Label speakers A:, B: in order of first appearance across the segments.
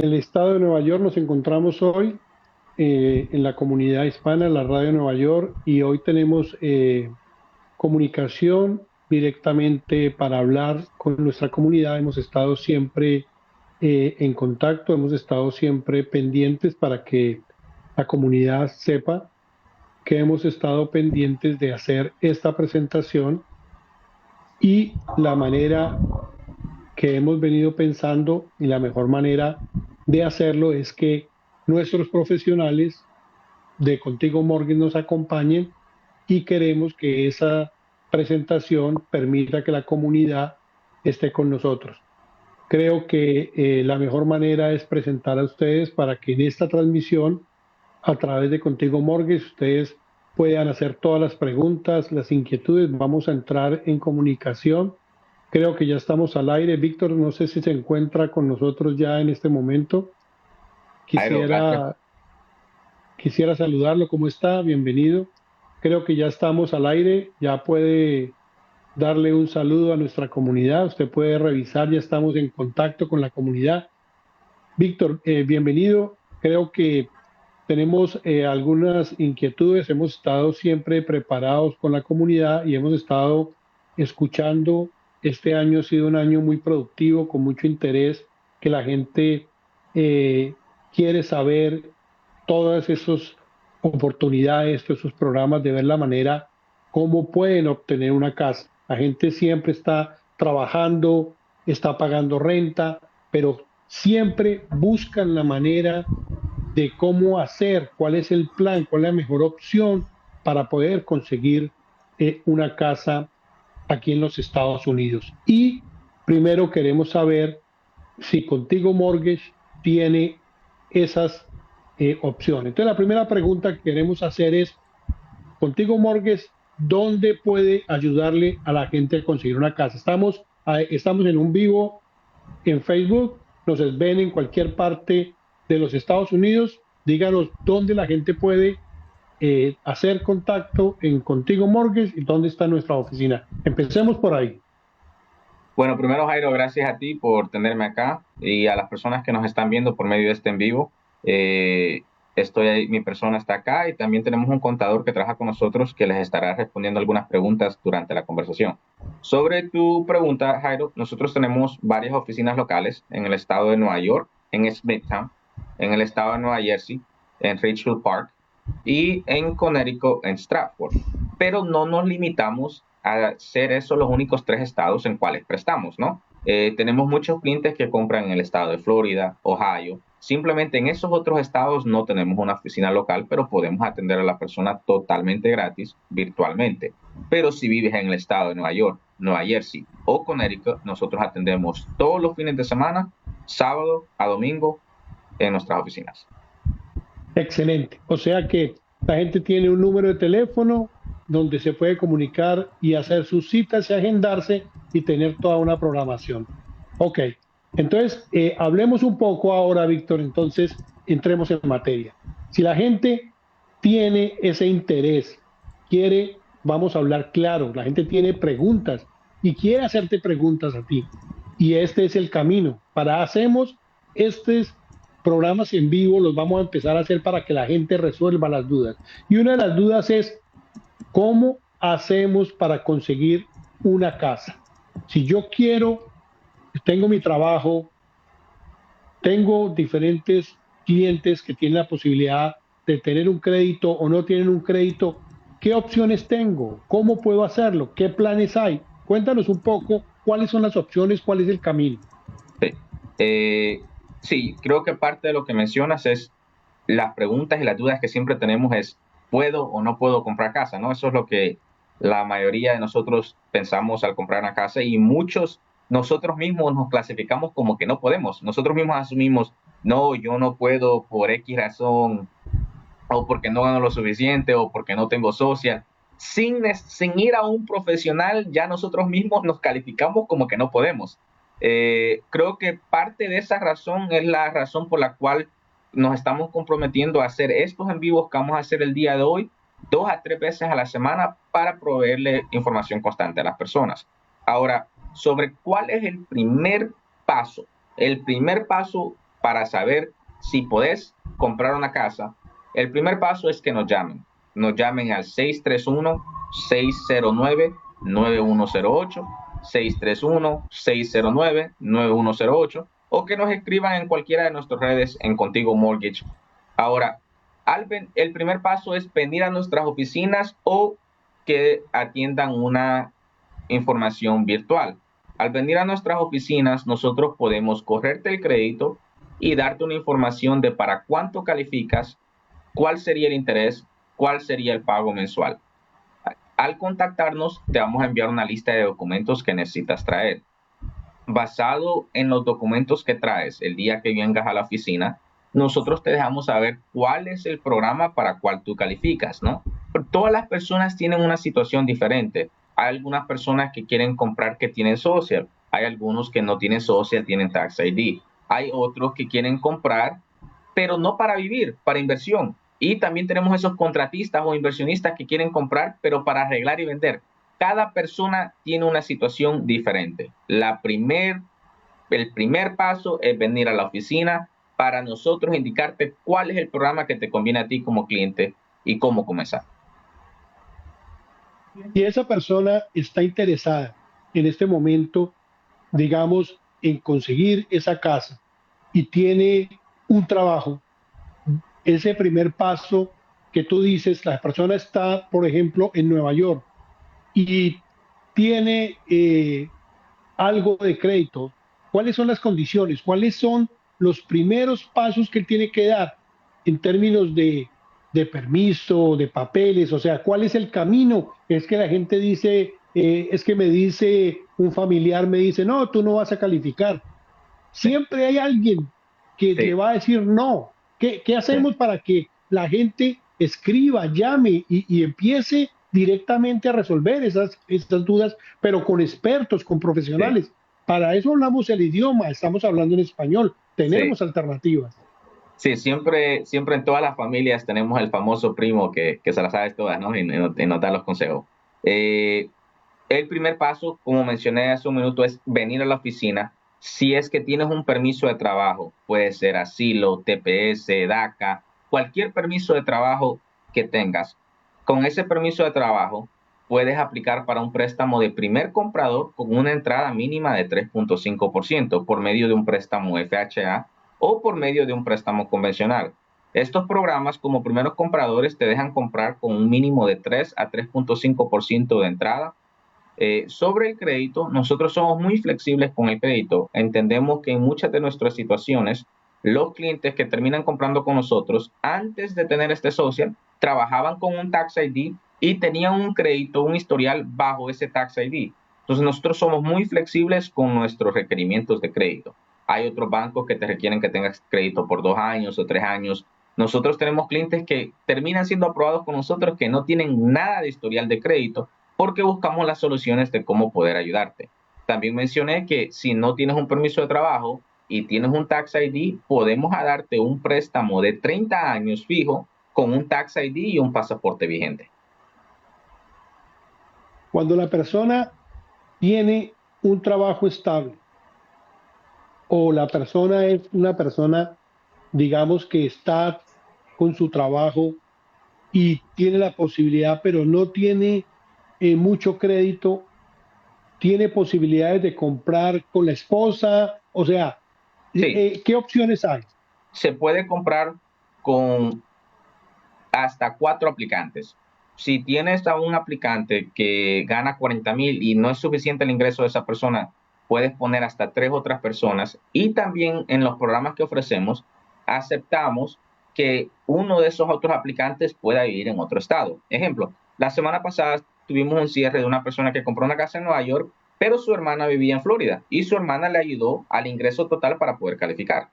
A: el estado de Nueva York nos encontramos hoy en la comunidad hispana, la Radio de Nueva York, y hoy tenemos comunicación directamente para hablar con nuestra comunidad. Hemos estado siempre en contacto, hemos estado siempre pendientes para que la comunidad sepa que hemos estado pendientes de hacer esta presentación y la manera que hemos venido pensando y la mejor manera de hacerlo es que nuestros profesionales de Contigo Mortgage nos acompañen y queremos que esa presentación permita que la comunidad esté con nosotros. Creo que la mejor manera es presentar a ustedes para que en esta transmisión, a través de Contigo Mortgage, ustedes puedan hacer todas las preguntas, las inquietudes. Vamos a entrar en comunicación. Creo que ya estamos al aire. Víctor, no sé si se encuentra con nosotros ya en este momento.
B: Jairo, gracias.
A: Quisiera, quisiera saludarlo. ¿Cómo está? Bienvenido. Creo que ya estamos al aire. Ya puede darle un saludo a nuestra comunidad. Usted puede revisar, ya estamos en contacto con la comunidad. Víctor, bienvenido. Creo que tenemos algunas inquietudes. Hemos estado siempre preparados con la comunidad y hemos estado escuchando. Este año ha sido un año muy productivo, con mucho interés, que la gente eh, quiere saber todas esas oportunidades, todos esos programas, de ver la manera cómo pueden obtener una casa. La gente siempre está trabajando, está pagando renta, pero siempre buscan la manera de cómo hacer, cuál es el plan, cuál es la mejor opción para poder conseguir una casa aquí en los Estados Unidos. Y primero queremos saber si Contigo Mortgage tiene esas opciones. Entonces, la primera pregunta que queremos hacer es, Contigo Mortgage, ¿dónde puede ayudarle a la gente a conseguir una casa? Estamos en un vivo en Facebook, nos ven en cualquier parte de los Estados Unidos. Díganos dónde la gente puede hacer contacto en Contigo Mortgage y dónde está nuestra oficina. Empecemos por ahí.
B: Bueno, primero, Jairo, gracias a ti por tenerme acá y a las personas que nos están viendo por medio de este en vivo. Estoy ahí, mi persona está acá y también tenemos un contador que trabaja con nosotros que les estará respondiendo algunas preguntas durante la conversación. Sobre tu pregunta, Jairo, nosotros tenemos varias oficinas locales en el estado de Nueva York, en Smithtown, en el estado de Nueva Jersey, en Ridgefield Park y en Connecticut, en Stratford. Pero no nos limitamos a ser esos los únicos 3 estados en cuales prestamos, ¿no? Tenemos muchos clientes que compran en el estado de Florida, Ohio. Simplemente en esos otros estados no tenemos una oficina local, pero podemos atender a la persona totalmente gratis, virtualmente. Pero si vives en el estado de Nueva York, Nueva Jersey o Connecticut, nosotros atendemos todos los fines de semana, sábado a domingo, en nuestras oficinas.
A: Excelente. O sea que la gente tiene un número de teléfono donde se puede comunicar y hacer sus citas y agendarse y tener toda una programación. Ok. Entonces, hablemos un poco ahora, Víctor. Entonces, entremos en materia. Si la gente tiene ese interés, quiere, vamos a hablar claro, la gente tiene preguntas y quiere hacerte preguntas a ti. Y este es el camino. Para hacemos estos programas en vivo, los vamos a empezar a hacer para que la gente resuelva las dudas. Y una de las dudas es, ¿cómo hacemos para conseguir una casa? Si yo quiero, tengo mi trabajo, tengo diferentes clientes que tienen la posibilidad de tener un crédito o no tienen un crédito, ¿qué opciones tengo? ¿Cómo puedo hacerlo? ¿Qué planes hay? Cuéntanos un poco cuáles son las opciones, cuál es el camino.
B: Sí. Eh, sí, creo que parte de lo que mencionas es las preguntas y las dudas que siempre tenemos es, ¿puedo o no puedo comprar casa? ¿No? Eso es lo que la mayoría de nosotros pensamos al comprar una casa y muchos nosotros mismos nos clasificamos como que no podemos. Nosotros mismos asumimos, no, yo no puedo por X razón o porque no gano lo suficiente o porque no tengo social. Sin ir a un profesional, ya nosotros mismos nos calificamos como que no podemos. Creo que parte de esa razón es la razón por la cual nos estamos comprometiendo a hacer estos en vivos que vamos a hacer el día de hoy, 2 a 3 veces a la semana para proveerle información constante a las personas. Ahora, sobre cuál es el primer paso. El primer paso para saber si podés comprar una casa, el primer paso es que nos llamen. Nos llamen al 631-609-9108, 631-609-9108, o que nos escriban en cualquiera de nuestras redes en Contigo Mortgage. Ahora, el primer paso es venir a nuestras oficinas o que atiendan una información virtual. Al venir a nuestras oficinas, nosotros podemos correrte el crédito y darte una información de para cuánto calificas, cuál sería el interés, cuál sería el pago mensual. Al contactarnos, te vamos a enviar una lista de documentos que necesitas traer. Basado en los documentos que traes el día que vengas a la oficina, nosotros te dejamos saber cuál es el programa para cual tú calificas, ¿no? Todas las personas tienen una situación diferente. Hay algunas personas que quieren comprar que tienen social. Hay algunos que no tienen social, tienen Tax ID. Hay otros que quieren comprar, pero no para vivir, para inversión. Y también tenemos esos contratistas o inversionistas que quieren comprar, pero para arreglar y vender. Cada persona tiene una situación diferente. El primer paso es venir a la oficina para nosotros indicarte cuál es el programa que te conviene a ti como cliente y cómo comenzar.
A: Si esa persona está interesada en este momento, digamos, en conseguir esa casa y tiene un trabajo, ese primer paso que tú dices, la persona está, por ejemplo, en Nueva York y tiene algo de crédito, ¿cuáles son las condiciones? ¿Cuáles son los primeros pasos que él tiene que dar en términos de permiso, de papeles? O sea, ¿cuál es el camino? Es que la gente dice, es que me dice un familiar, me dice, no, tú no vas a calificar.
B: Sí,
A: Siempre hay alguien que le
B: sí,
A: va a decir no. ¿Qué
B: sí,
A: hacemos para que la gente escriba, llame y empiece directamente a resolver esas dudas, pero con expertos, con
B: sí,
A: profesionales? Para eso hablamos el idioma, estamos hablando en español,
B: sí.
A: tenemos alternativas.
B: Sí, siempre en todas las familias tenemos el famoso primo que se las sabe todas, ¿no? Y nos da los consejos. Eh, el primer paso, como mencioné hace un minuto, es venir a la oficina. Si es que tienes un permiso de trabajo, puede ser asilo, TPS, DACA, cualquier permiso de trabajo que tengas. Con ese permiso de trabajo, puedes aplicar para un préstamo de primer comprador con una entrada mínima de 3.5% por medio de un préstamo FHA o por medio de un préstamo convencional. Estos programas como primeros compradores te dejan comprar con un mínimo de 3 a 3.5% de entrada. Sobre el crédito, nosotros somos muy flexibles con el crédito. Entendemos que en muchas de nuestras situaciones, los clientes que terminan comprando con nosotros, antes de tener este social, trabajaban con un Tax ID y tenían un crédito, un historial bajo ese Tax ID. Entonces, nosotros somos muy flexibles con nuestros requerimientos de crédito. Hay otros bancos que te requieren que tengas crédito por 2 años o 3 años. Nosotros tenemos clientes que terminan siendo aprobados con nosotros que no tienen nada de historial de crédito porque buscamos las soluciones de cómo poder ayudarte. También mencioné que si no tienes un permiso de trabajo y tienes un Tax ID, podemos darte un préstamo de 30 años fijo con un Tax ID y un pasaporte vigente.
A: Cuando la persona tiene un trabajo estable o la persona es una persona, digamos, que está con su trabajo y tiene la posibilidad, pero no tiene mucho crédito, tiene posibilidades de comprar con la esposa, o sea,
B: Sí,
A: ¿qué opciones hay?
B: se puede comprar con hasta 4 aplicantes. Si tienes a un aplicante que gana 40,000 y no es suficiente el ingreso de esa persona, puedes poner hasta 3 otras personas. Y también en los programas que ofrecemos, aceptamos que uno de esos otros aplicantes pueda vivir en otro estado. Ejemplo, la semana pasada tuvimos un cierre de una persona que compró una casa en Nueva York, pero su hermana vivía en Florida y su hermana le ayudó al ingreso total para poder calificar.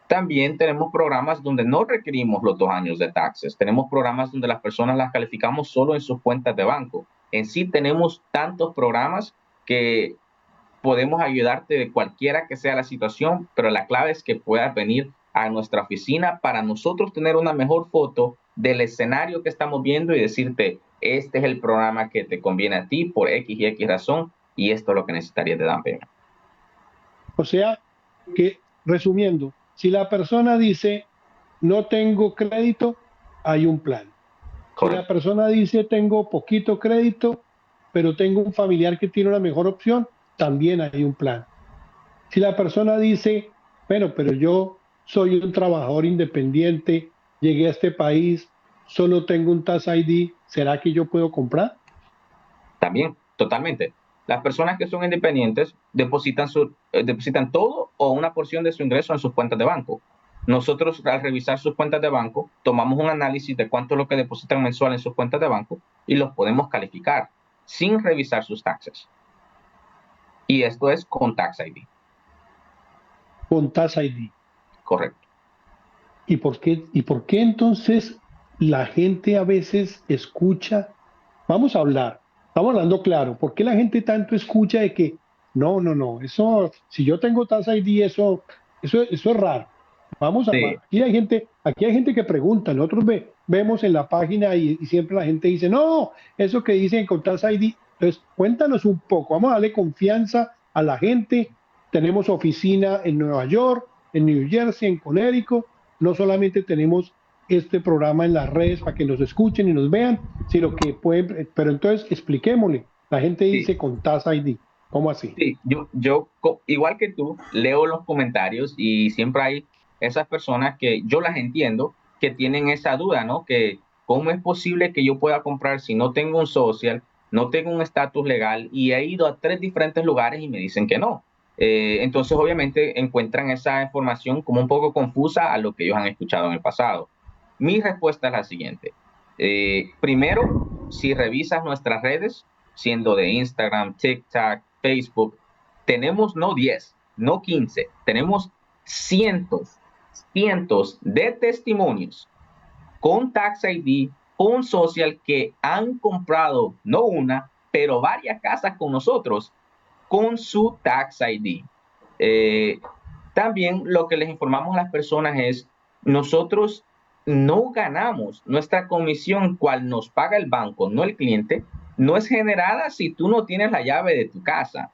B: También tenemos programas donde no requerimos los 2 años de taxes. Tenemos programas donde las personas las calificamos solo en sus cuentas de banco. En sí tenemos tantos programas que podemos ayudarte de cualquiera que sea la situación, pero la clave es que puedas venir a nuestra oficina para nosotros tener una mejor foto del escenario que estamos viendo y decirte, este es el programa que te conviene a ti por X y X razón y esto es lo que necesitarías de down payment.
A: O sea, que resumiendo, Si la persona dice, no tengo crédito, hay un plan. Si la
B: Correcto.
A: persona dice, tengo poquito crédito, pero tengo un familiar que tiene una mejor opción, también hay un plan. Si la persona dice, bueno, pero yo soy un trabajador independiente, llegué a este país, solo tengo un Tax ID, ¿será que yo puedo comprar?
B: También, totalmente. Las personas que son independientes depositan todo o una porción de su ingreso en sus cuentas de banco. Nosotros, al revisar sus cuentas de banco, tomamos un análisis de cuánto es lo que depositan mensual en sus cuentas de banco y los podemos calificar sin revisar sus taxes. Y esto es con Tax ID.
A: Con Tax ID.
B: Correcto.
A: ¿Y por qué entonces la gente a veces escucha? Vamos a hablar, estamos hablando claro. ¿Por qué la gente tanto escucha de que no, no, no, eso, si yo tengo Tax ID, eso es raro?
B: Sí,
A: Aquí hay gente que pregunta, nosotros vemos en la página y siempre la gente dice, no, eso que dicen con Tax ID. Entonces, cuéntanos un poco, vamos a darle confianza a la gente. Tenemos oficina en Nueva York, en New Jersey, en Connecticut. No solamente tenemos este programa en las redes para que nos escuchen y nos vean, sino que pueden, pero entonces expliquémosle. La gente
B: sí.
A: dice con Tax ID, ¿cómo así?
B: Sí, igual que tú, leo los comentarios y siempre hay esas personas que yo las entiendo, que tienen esa duda, ¿no? Que cómo es posible que yo pueda comprar si no tengo un social, no tengo un estatus legal y he ido a 3 diferentes lugares y me dicen que no. Entonces, obviamente, encuentran esa información como un poco confusa a lo que ellos han escuchado en el pasado. Mi respuesta es la siguiente. Primero, si revisas nuestras redes, siendo de Instagram, TikTok, Facebook, tenemos no 10, no 15, tenemos cientos, cientos de testimonios con Tax ID, con Social, que han comprado no una, pero varias casas con nosotros con su Tax ID. Eh, También lo que les informamos a las personas es, nosotros no ganamos, nuestra comisión, cual nos paga el banco, no el cliente, no es generada si tú no tienes la llave de tu casa.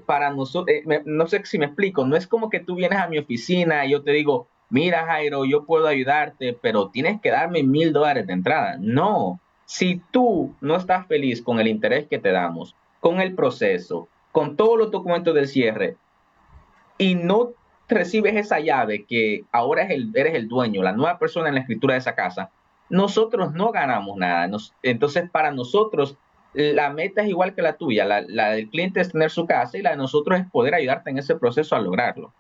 B: Para nosotros, no sé si me explico, no es como que tú vienes a mi oficina y yo te digo, mira Jairo, yo puedo ayudarte, pero tienes que darme $1,000 de entrada. No, si tú no estás feliz con el interés que te damos, con el proceso, con todos los documentos del cierre, y no recibes esa llave que ahora eres el dueño, la nueva persona en la escritura de esa casa, nosotros no ganamos nada. Entonces, para nosotros, la meta es igual que la tuya. La del cliente es tener su casa y la de nosotros es poder ayudarte en ese proceso a lograrlo.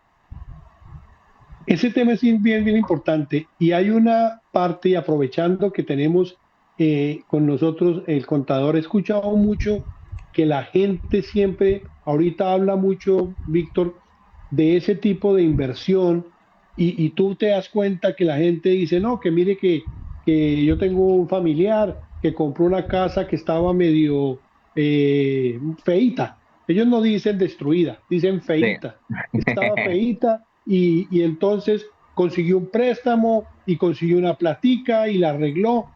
A: Ese tema es bien, bien importante y hay una parte, aprovechando que tenemos con nosotros el contador, he escuchado mucho que la gente siempre, ahorita habla mucho, Víctor, de ese tipo de inversión y tú te das cuenta que la gente dice, no, que mire que yo tengo un familiar que compró una casa que estaba medio feíta. Ellos no dicen destruida, dicen
B: Sí.
A: feíta. Estaba feíta y entonces consiguió un préstamo y consiguió una platica y la arregló,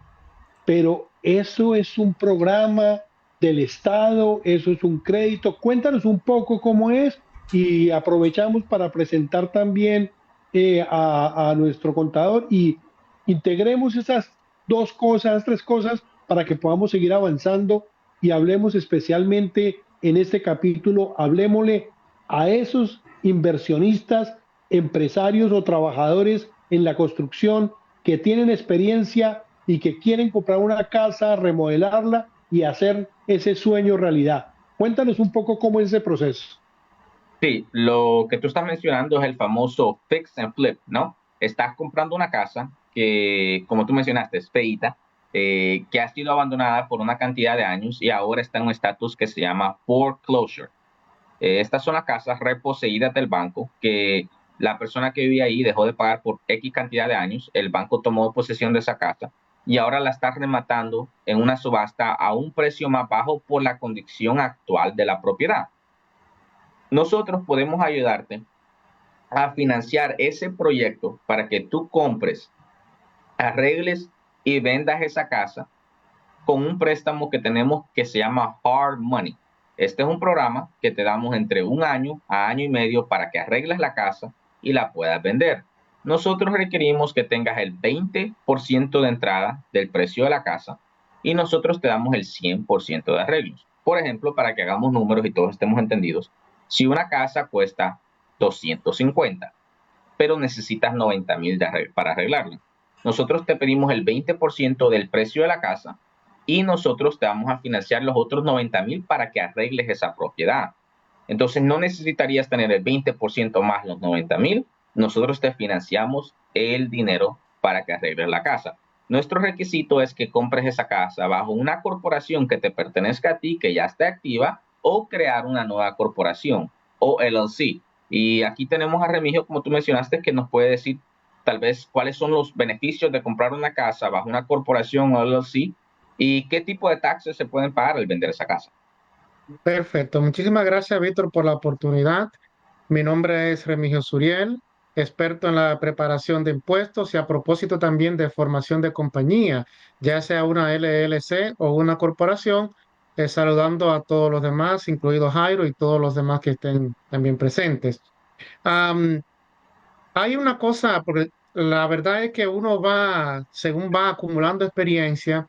A: pero eso es un programa del Estado, eso es un crédito. Cuéntanos un poco cómo es y aprovechamos para presentar también a nuestro contador y integremos esas dos cosas, tres cosas para que podamos seguir avanzando y hablemos especialmente en este capítulo, hablemosle a esos inversionistas, empresarios o trabajadores en la construcción que tienen experiencia y que quieren comprar una casa, remodelarla y hacer ese sueño realidad. Cuéntanos un poco cómo es ese proceso.
B: Sí, lo que tú estás mencionando es el famoso fix and flip, ¿no? Estás comprando una casa que, como tú mencionaste, es feíta, que ha sido abandonada por una cantidad de años y ahora está en un estatus que se llama foreclosure. Estas son las casas reposeídas del banco que la persona que vivía ahí dejó de pagar por X cantidad de años, el banco tomó posesión de esa casa y ahora la está rematando en una subasta a un precio más bajo por la condición actual de la propiedad. Nosotros podemos ayudarte a financiar ese proyecto para que tú compres, arregles y vendas esa casa con un préstamo que tenemos que se llama Hard Money. Este es un programa que te damos entre 1 año a año y medio para que arregles la casa y la puedas vender. Nosotros requerimos que tengas el 20% de entrada del precio de la casa y nosotros te damos el 100% de arreglos. Por ejemplo, para que hagamos números y todos estemos entendidos, si una casa cuesta 250, pero necesitas 90,000 para arreglarla, nosotros te pedimos el 20% del precio de la casa y nosotros te vamos a financiar los otros 90,000 para que arregles esa propiedad. Entonces no necesitarías tener el 20% más los 90,000, nosotros te financiamos el dinero para que arregles la casa. Nuestro requisito es que compres esa casa bajo una corporación que te pertenezca a ti, que ya esté activa, o crear una nueva corporación o LLC. Y aquí tenemos a Remigio, como tú mencionaste, que nos puede decir tal vez cuáles son los beneficios de comprar una casa bajo una corporación o LLC y qué tipo de taxes se pueden pagar al vender esa casa.
C: Perfecto. Muchísimas gracias, Víctor, por la oportunidad. Mi nombre es Remigio Suriel, experto en la preparación de impuestos y a propósito también de formación de compañía, ya sea una LLC o una corporación, saludando a todos los demás, incluido Jairo y todos los demás que estén también presentes. Am, Hay una cosa, porque la verdad es que uno va, según va acumulando experiencia,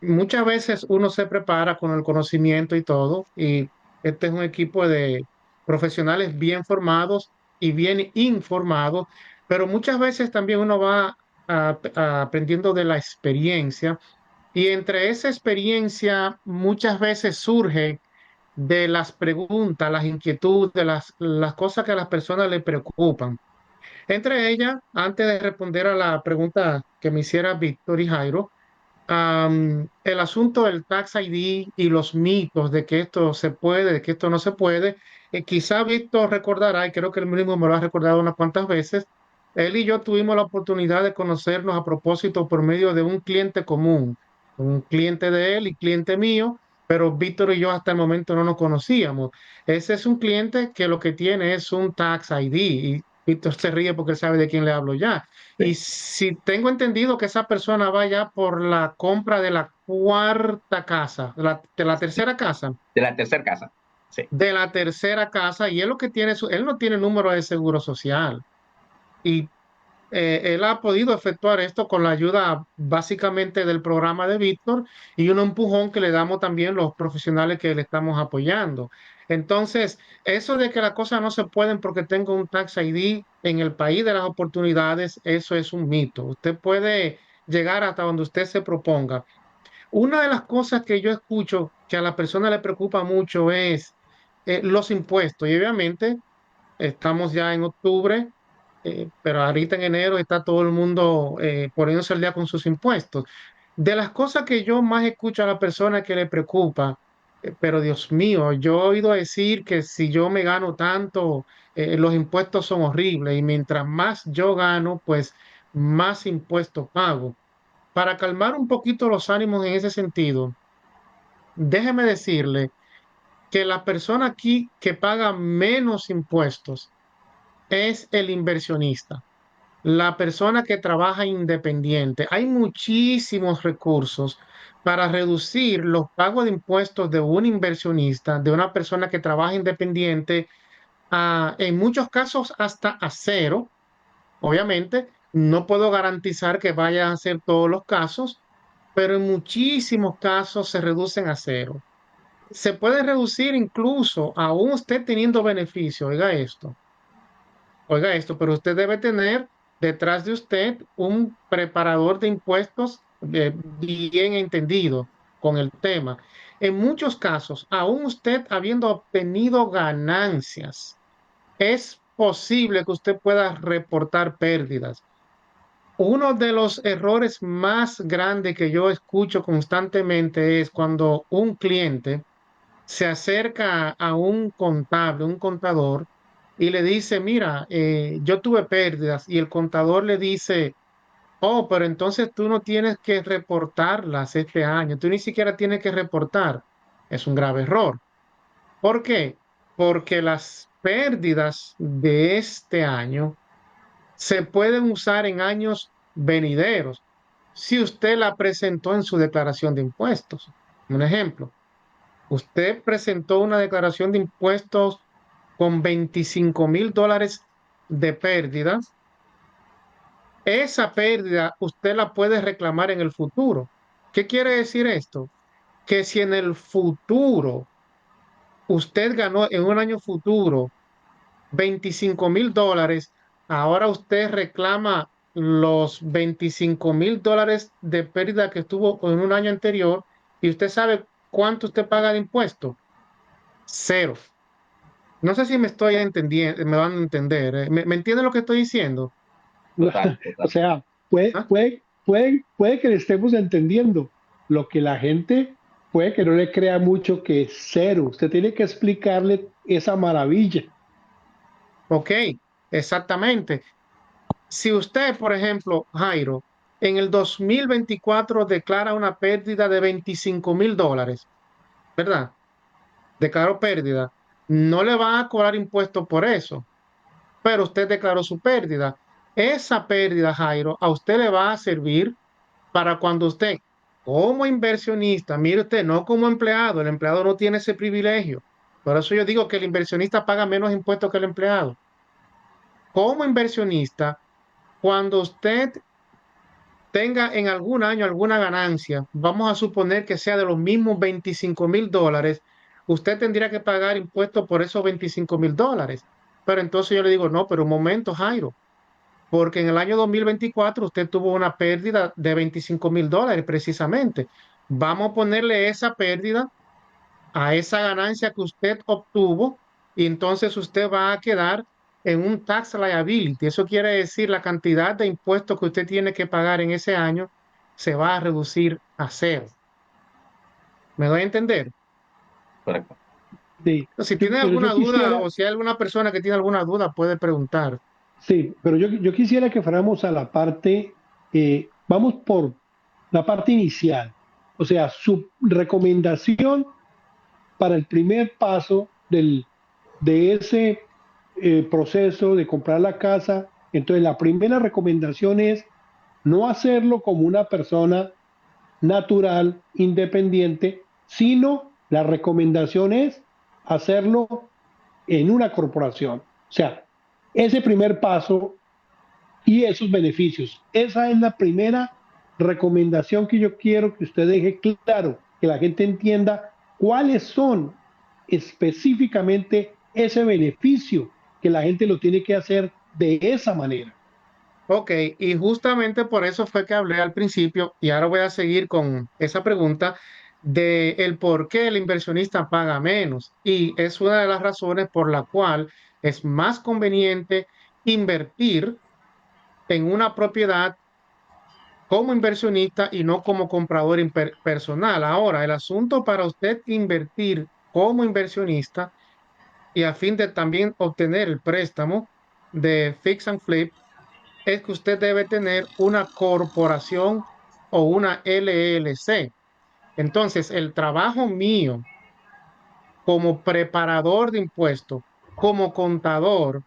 C: muchas veces uno se prepara con el conocimiento y todo, y este es un equipo de profesionales bien formados y bien informados, pero muchas veces también uno va aprendiendo de la experiencia, y entre esa experiencia muchas veces surge de las preguntas, las inquietudes, las cosas que a las personas le preocupan. Entre ellas, antes de responder a la pregunta que me hiciera Víctor y Jairo, el asunto del Tax ID y los mitos de que esto se puede, de que esto no se puede, quizá Víctor recordará, y creo que él mismo me lo ha recordado unas cuantas veces, él y yo tuvimos la oportunidad de conocernos a propósito por medio de un cliente común, un cliente de él y cliente mío, pero Víctor y yo hasta el momento no nos conocíamos. Ese es un cliente que lo que tiene es un Tax ID y Víctor se ríe porque él sabe de quién le hablo ya. Y
B: Sí.
C: si tengo entendido que esa persona va ya por la compra de la cuarta casa, de la tercera casa,
B: De la tercera casa. Sí.
C: de la tercera casa, y él lo que tiene, él no tiene número de seguro social. Y él ha podido efectuar esto con la ayuda básicamente del programa de Víctor y un empujón que le damos también los profesionales que le estamos apoyando. Entonces, eso de que las cosas no se pueden porque tengo un Tax ID en el país de las oportunidades, eso es un mito. Usted puede llegar hasta donde usted se proponga. Una de las cosas que yo escucho que a la persona le preocupa mucho es los impuestos. Y obviamente estamos ya en octubre, pero ahorita en enero está todo el mundo poniéndose al día con sus impuestos. De las cosas que yo más escucho a la persona que le preocupa, pero Dios mío, yo he oído decir que si yo me gano tanto, los impuestos son horribles y mientras más yo gano, pues más impuestos pago. Para calmar un poquito los ánimos en ese sentido, déjeme decirle que la persona aquí que paga menos impuestos es el inversionista, la persona que trabaja independiente. Hay muchísimos recursos para reducir los pagos de impuestos de un inversionista, de una persona que trabaja independiente, en muchos casos hasta a cero. Obviamente, no puedo garantizar que vaya a ser todos los casos, pero en muchísimos casos se reducen a cero. Se puede reducir incluso aún usted teniendo beneficio. Oiga esto, pero usted debe tener detrás de usted un preparador de impuestos bien entendido con el tema. En muchos casos, aún usted habiendo obtenido ganancias, es posible que usted pueda reportar pérdidas. Uno de los errores más grandes que yo escucho constantemente es cuando un cliente se acerca a un contable, un contador, y le dice, mira, yo tuve pérdidas, y el contador le dice, oh, pero entonces tú no tienes que reportarlas este año, tú ni siquiera tienes que reportar. Es un grave error. ¿Por qué? Porque las pérdidas de este año se pueden usar en años venideros si usted la presentó en su declaración de impuestos. Un ejemplo. Usted presentó una declaración de impuestos con $25,000 de pérdida, esa pérdida usted la puede reclamar en el futuro. ¿Qué quiere decir esto? Que si en el futuro usted ganó en un año futuro $25,000, ahora usted reclama los $25,000 de pérdida que tuvo en un año anterior y usted sabe cuánto usted paga de impuesto. Cero. No sé si me estoy entendiendo, me van a entender. ¿Me entienden lo que estoy diciendo?
B: Total,
A: O
B: total.
A: sea, puede,
C: ¿Ah?
A: puede, puede, puede que le estemos entendiendo. Lo que la gente puede que no le crea mucho que es cero. Usted tiene que explicarle esa maravilla.
C: Ok, exactamente. Si usted, por ejemplo, Jairo, en el 2024 declara una pérdida de $25,000, ¿verdad? Declaró pérdida, no le van a cobrar impuestos por eso, pero usted declaró su pérdida. Esa pérdida, Jairo, a usted le va a servir para cuando usted, como inversionista, mire usted, no como empleado, el empleado no tiene ese privilegio. Por eso yo digo que el inversionista paga menos impuestos que el empleado. Como inversionista, cuando usted tenga en algún año alguna ganancia, vamos a suponer que sea de los mismos $25,000, usted tendría que pagar impuestos por esos $25,000. Pero entonces yo le digo, no, pero un momento, Jairo, porque en el año 2024 usted tuvo una pérdida de $25,000 precisamente. Vamos a ponerle esa pérdida a esa ganancia que usted obtuvo y entonces usted va a quedar en un tax liability. Eso quiere decir la cantidad de impuestos que usted tiene que pagar en ese año se va a reducir a cero. ¿Me doy a entender?
B: Correcto.
A: Sí,
C: Si tiene
A: pero
C: alguna
A: yo
C: duda
A: quisiera,
C: o si hay alguna persona que tiene alguna duda, puede preguntar.
A: sí, pero yo quisiera que fuéramos a la parte, vamos por la parte inicial. O sea, su recomendación para el primer paso de ese proceso de comprar la casa. Entonces, la primera recomendación es no hacerlo como una persona natural, independiente, sino la recomendación es hacerlo en una corporación. O sea, ese primer paso y esos beneficios. Esa es la primera recomendación que yo quiero que usted deje claro, que la gente entienda cuáles son específicamente ese beneficio que la gente lo tiene que hacer de esa manera.
C: Ok, y justamente por eso fue que hablé al principio y ahora voy a seguir con esa pregunta de el por qué el inversionista paga menos. Y es una de las razones por la cual es más conveniente invertir en una propiedad como inversionista y no como comprador personal. Ahora, el asunto para usted invertir como inversionista y a fin de también obtener el préstamo de Fix and Flip es que usted debe tener una corporación o una LLC. Entonces, el trabajo mío como preparador de impuestos, como contador,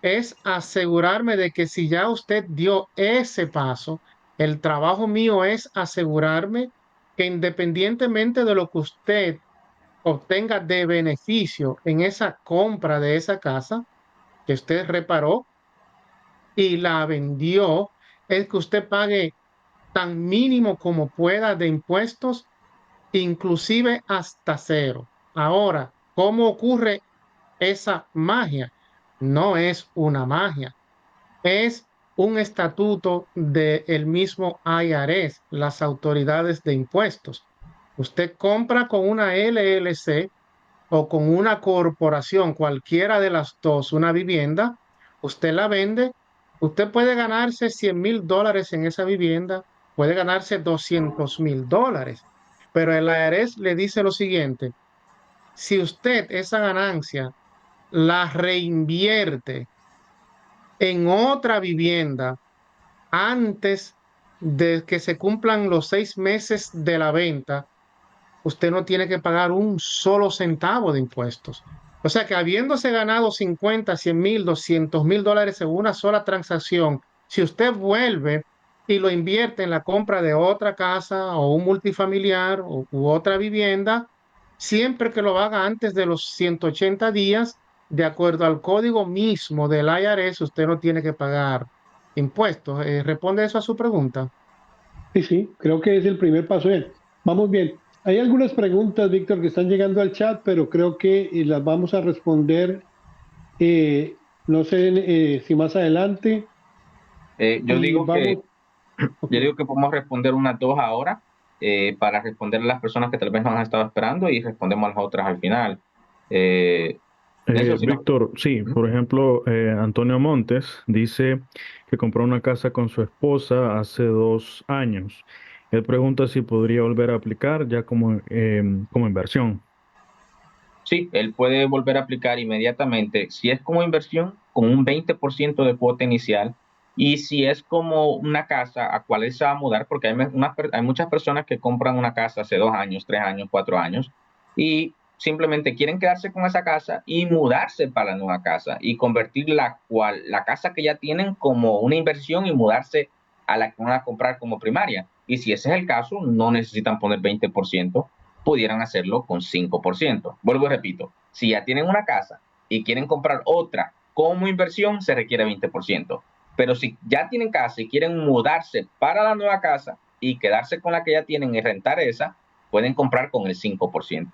C: es asegurarme de que si ya usted dio ese paso, el trabajo mío es asegurarme que independientemente de lo que usted obtenga de beneficio en esa compra de esa casa que usted reparó y la vendió, es que usted pague tan mínimo como pueda de impuestos, inclusive hasta cero. Ahora, ¿cómo ocurre esa magia? No es una magia, es un estatuto del mismo IRS, las autoridades de impuestos. Usted compra con una LLC o con una corporación, cualquiera de las dos, una vivienda, usted la vende, usted puede ganarse $100,000 en esa vivienda, puede ganarse $200,000, pero el IRS le dice lo siguiente, si usted esa ganancia la reinvierte en otra vivienda antes de que se cumplan los 6 meses de la venta, usted no tiene que pagar un solo centavo de impuestos. O sea que habiéndose ganado 50, 100,000, $200,000 en una sola transacción, si usted vuelve y lo invierte en la compra de otra casa o un multifamiliar u otra vivienda, siempre que lo haga antes de los 180 días, de acuerdo al código mismo del IRS, usted no tiene que pagar impuestos. ¿Responde eso a su pregunta?
A: Sí, sí, creo que es el primer paso. Bien, vamos bien. Hay algunas preguntas, Víctor, que están llegando al chat, pero creo que las vamos a responder, no sé si más adelante.
B: Yo
A: Y
B: digo que
A: vamos, ok.
B: Yo digo que podemos responder unas dos ahora para responder a las personas que tal vez nos han estado esperando y respondemos a las otras al final. Eh, Eso sí,
D: Víctor, sí, por ejemplo, Antonio Montes dice que compró una casa con su esposa hace 2 años. Él pregunta si podría volver a aplicar ya como inversión.
B: sí, él puede volver a aplicar inmediatamente. Si es como inversión, con un 20% de cuota inicial. Y si es como una casa a cual él se va a mudar, porque hay muchas personas que compran una casa hace 2 años, 3 años, 4 años, y simplemente quieren quedarse con esa casa y mudarse para la nueva casa y convertir la casa que ya tienen como una inversión y mudarse a la que van a comprar como primaria. Y si ese es el caso, no necesitan poner 20%, pudieran hacerlo con 5%. Vuelvo y repito, si ya tienen una casa y quieren comprar otra como inversión, se requiere 20%. Pero si ya tienen casa y quieren mudarse para la nueva casa y quedarse con la que ya tienen y rentar esa, pueden comprar con el 5%.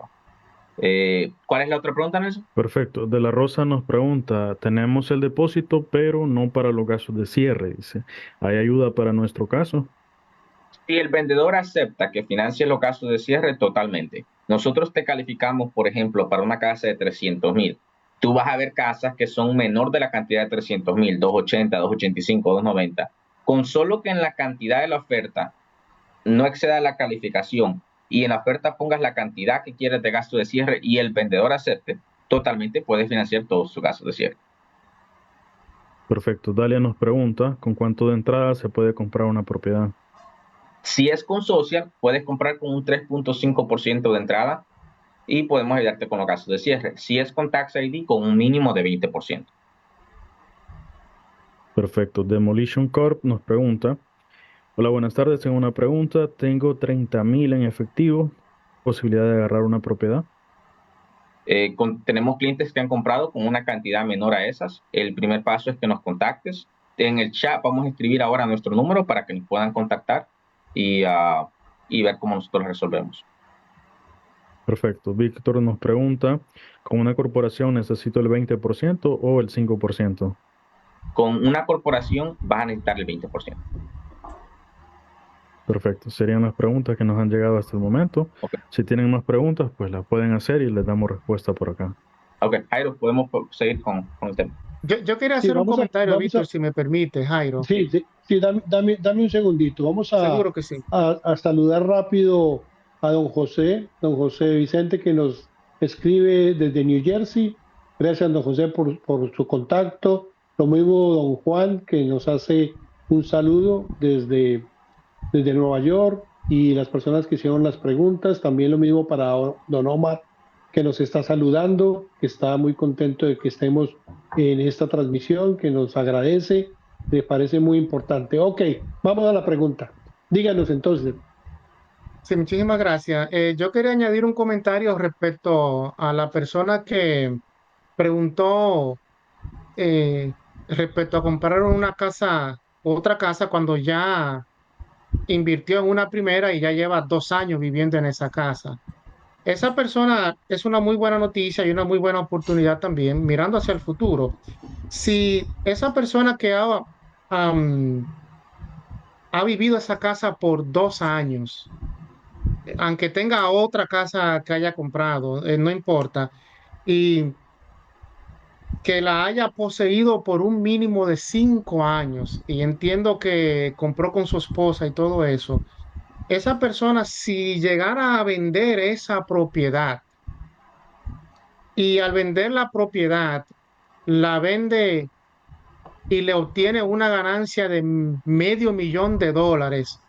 B: ¿Cuál es la otra pregunta, Nelson?
D: Perfecto. De la Rosa nos pregunta, tenemos el depósito, pero no para los gastos de cierre, dice. ¿Hay ayuda para nuestro caso?
B: Si el vendedor acepta que financie los gastos de cierre, totalmente. Nosotros te calificamos, por ejemplo, para una casa de 300,000. Tú vas a ver casas que son menor de la cantidad de 300,000, 280, 285, 290. Con solo que en la cantidad de la oferta no exceda la calificación y en la oferta pongas la cantidad que quieres de gasto de cierre y el vendedor acepte, totalmente puedes financiar todos sus gastos de cierre.
D: Perfecto. Dalia nos pregunta, ¿con cuánto de entrada se puede comprar una propiedad?
B: Si es con social, puedes comprar con un 3.5% de entrada y podemos ayudarte con los gastos de cierre. Si es con Tax ID, con un mínimo de 20%.
D: Perfecto. Demolition Corp nos pregunta, hola, buenas tardes. Tengo una pregunta. Tengo 30,000 en efectivo. ¿Posibilidad de agarrar una propiedad?
B: Tenemos clientes que han comprado con una cantidad menor a esas. El primer paso es que nos contactes. En el chat vamos a escribir ahora nuestro número para que nos puedan contactar y ver cómo nosotros resolvemos.
D: Perfecto. Víctor nos pregunta, ¿con una corporación necesito el 20% o el 5%?
B: Con una corporación vas a necesitar el 20%.
D: Perfecto. Serían las preguntas que nos han llegado hasta el momento.
B: Okay.
D: Si tienen más preguntas, pues las pueden hacer y les damos respuesta por acá.
B: Ok, Jairo, podemos seguir con el tema.
C: Yo quería
A: Sí,
C: hacer un comentario,
A: vamos a,
C: Víctor, si me permite, Jairo.
A: sí, sí, sí, dame un segundito. Vamos
C: Seguro que sí.
A: a saludar rápido a don José Vicente, que nos escribe desde New Jersey. Gracias, don José, por su contacto. Lo mismo, don Juan, que nos hace un saludo desde Nueva York y las personas que hicieron las preguntas. También lo mismo para don Omar, que nos está saludando, que está muy contento de que estemos en esta transmisión, que nos agradece, le parece muy importante. Ok, vamos a la pregunta. Díganos entonces.
C: Sí, muchísimas gracias. Yo quería añadir un comentario respecto a la persona que preguntó respecto a comprar una casa, otra casa cuando ya invirtió en una primera y ya lleva 2 años viviendo en esa casa. Esa persona es una muy buena noticia y una muy buena oportunidad también, mirando hacia el futuro. Si esa persona que am, ha vivido esa casa por 2 años, aunque tenga otra casa que haya comprado, no importa, y que la haya poseído por un mínimo de 5 años, y entiendo que compró con su esposa y todo eso, esa persona, si llegara a vender esa propiedad y al vender la propiedad, la vende y le obtiene una ganancia de $500,000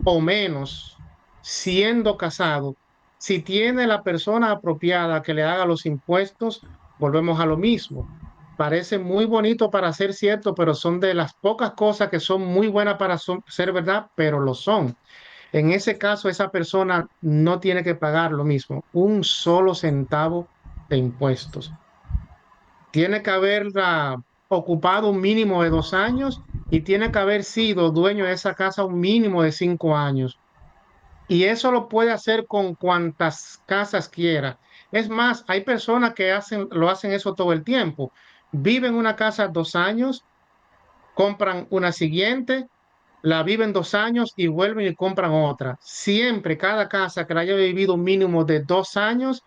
C: o menos, siendo casado, si tiene la persona apropiada que le haga los impuestos, volvemos a lo mismo. Parece muy bonito para ser cierto, pero son de las pocas cosas que son muy buenas para ser verdad, pero lo son. En ese caso, esa persona no tiene que pagar lo mismo, un solo centavo de impuestos. tiene que haber ocupado un mínimo de 2 años y tiene que haber sido dueño de esa casa un mínimo de 5 años. Y eso lo puede hacer con cuantas casas quiera. Es más, hay personas que lo hacen eso todo el tiempo. Viven una casa 2 años, compran una siguiente, la viven 2 años y vuelven y compran otra. Siempre, cada casa que la haya vivido un mínimo de 2 años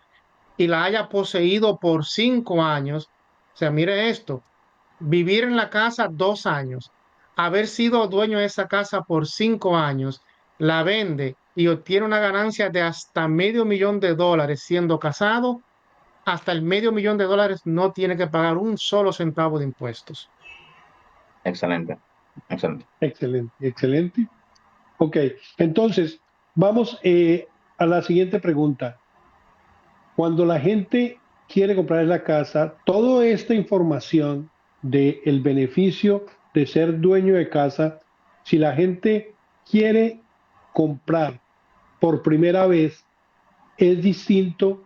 C: y la haya poseído por 5 años. O sea, mire esto, vivir en la casa 2 años, haber sido dueño de esa casa por 5 años, la vende y obtiene una ganancia de hasta $500,000 siendo casado, hasta el $500,000 no tiene que pagar un solo centavo de impuestos.
B: Excelente, excelente.
A: Excelente, excelente. Ok, entonces vamos a la siguiente pregunta. Cuando la gente quiere comprar la casa, toda esta información del beneficio de ser dueño de casa, si la gente quiere comprar por primera vez, es distinto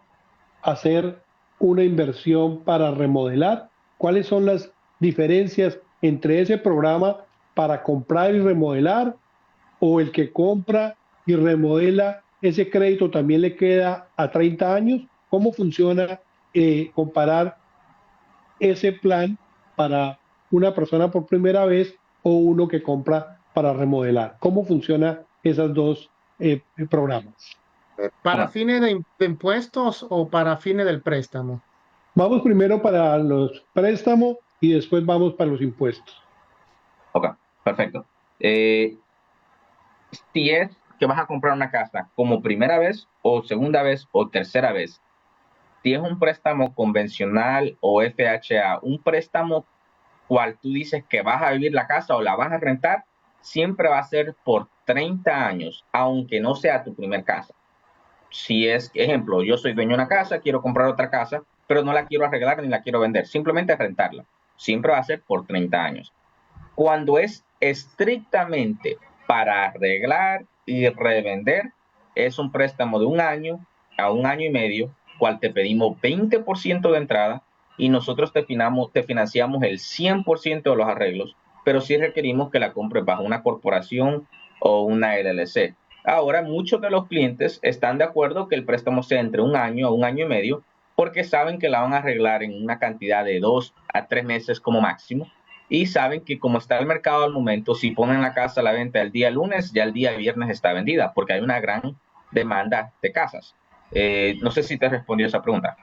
A: hacer una inversión para remodelar. ¿Cuáles son las diferencias entre ese programa para comprar y remodelar o el que compra y remodela, ese crédito también le queda a 30 años? ¿Cómo funciona comparar ese plan para una persona por primera vez o uno que compra para remodelar? ¿Cómo funciona esos dos programas?
C: ¿Para
B: Bueno,
C: fines de impuestos o para fines del préstamo?
A: Vamos primero para los préstamos y después vamos para los impuestos.
B: ok, perfecto. Eh, si es que vas a comprar una casa como primera vez o segunda vez o tercera vez, si es un préstamo convencional o FHA, un préstamo cual tú dices que vas a vivir la casa o la vas a rentar, siempre va a ser por 30 años, aunque no sea tu primer casa. Si es, ejemplo, yo soy dueño de una casa, quiero comprar otra casa, pero no la quiero arreglar ni la quiero vender, simplemente rentarla. Siempre va a ser por 30 años. Cuando es estrictamente para arreglar y revender, es un préstamo de 1 año a 1 año y medio, cual te pedimos 20% de entrada y nosotros te financiamos el 100% de los arreglos, pero sí requerimos que la compres bajo una corporación o una LLC. Ahora, muchos de los clientes están de acuerdo que el préstamo sea entre 1 año a 1 año y medio, porque saben que la van a arreglar en una cantidad de 2 a 3 meses como máximo, y saben que como está el mercado al momento, si ponen la casa a la venta el día lunes, ya el día viernes está vendida, porque hay una gran demanda de casas. No sé si te respondió esa pregunta.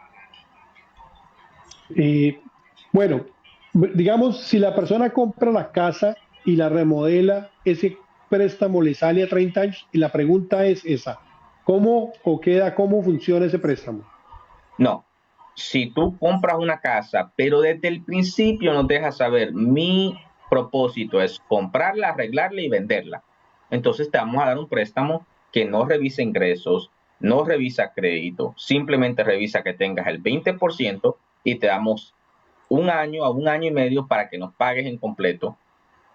A: Bueno, digamos, si la persona compra la casa y la remodela, ese préstamo le sale a 30 años y la pregunta es esa, ¿cómo funciona ese préstamo?
B: No, si tú compras una casa, pero desde el principio nos dejas saber, mi propósito es comprarla, arreglarla y venderla, entonces te vamos a dar un préstamo que no revisa ingresos, no revisa crédito, simplemente revisa que tengas el 20% y te damos 1 año a 1 año y medio para que nos pagues en completo.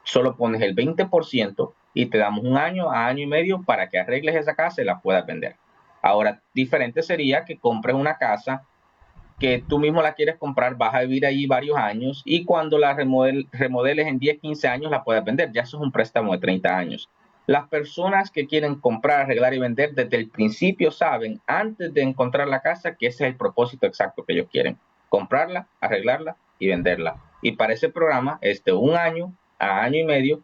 B: Solo pones el 20% y te damos 1 año a 1 año y medio para que arregles esa casa y la puedas vender. Ahora, diferente sería que compres una casa que tú mismo la quieres comprar, vas a vivir ahí varios años y cuando la remodeles en 10, 15 años la puedes vender. Ya eso es un préstamo de 30 años. Las personas que quieren comprar, arreglar y vender desde el principio saben, antes de encontrar la casa, que ese es el propósito exacto que ellos quieren: comprarla, arreglarla y venderla. Y para ese programa, 1 año a 1 año y medio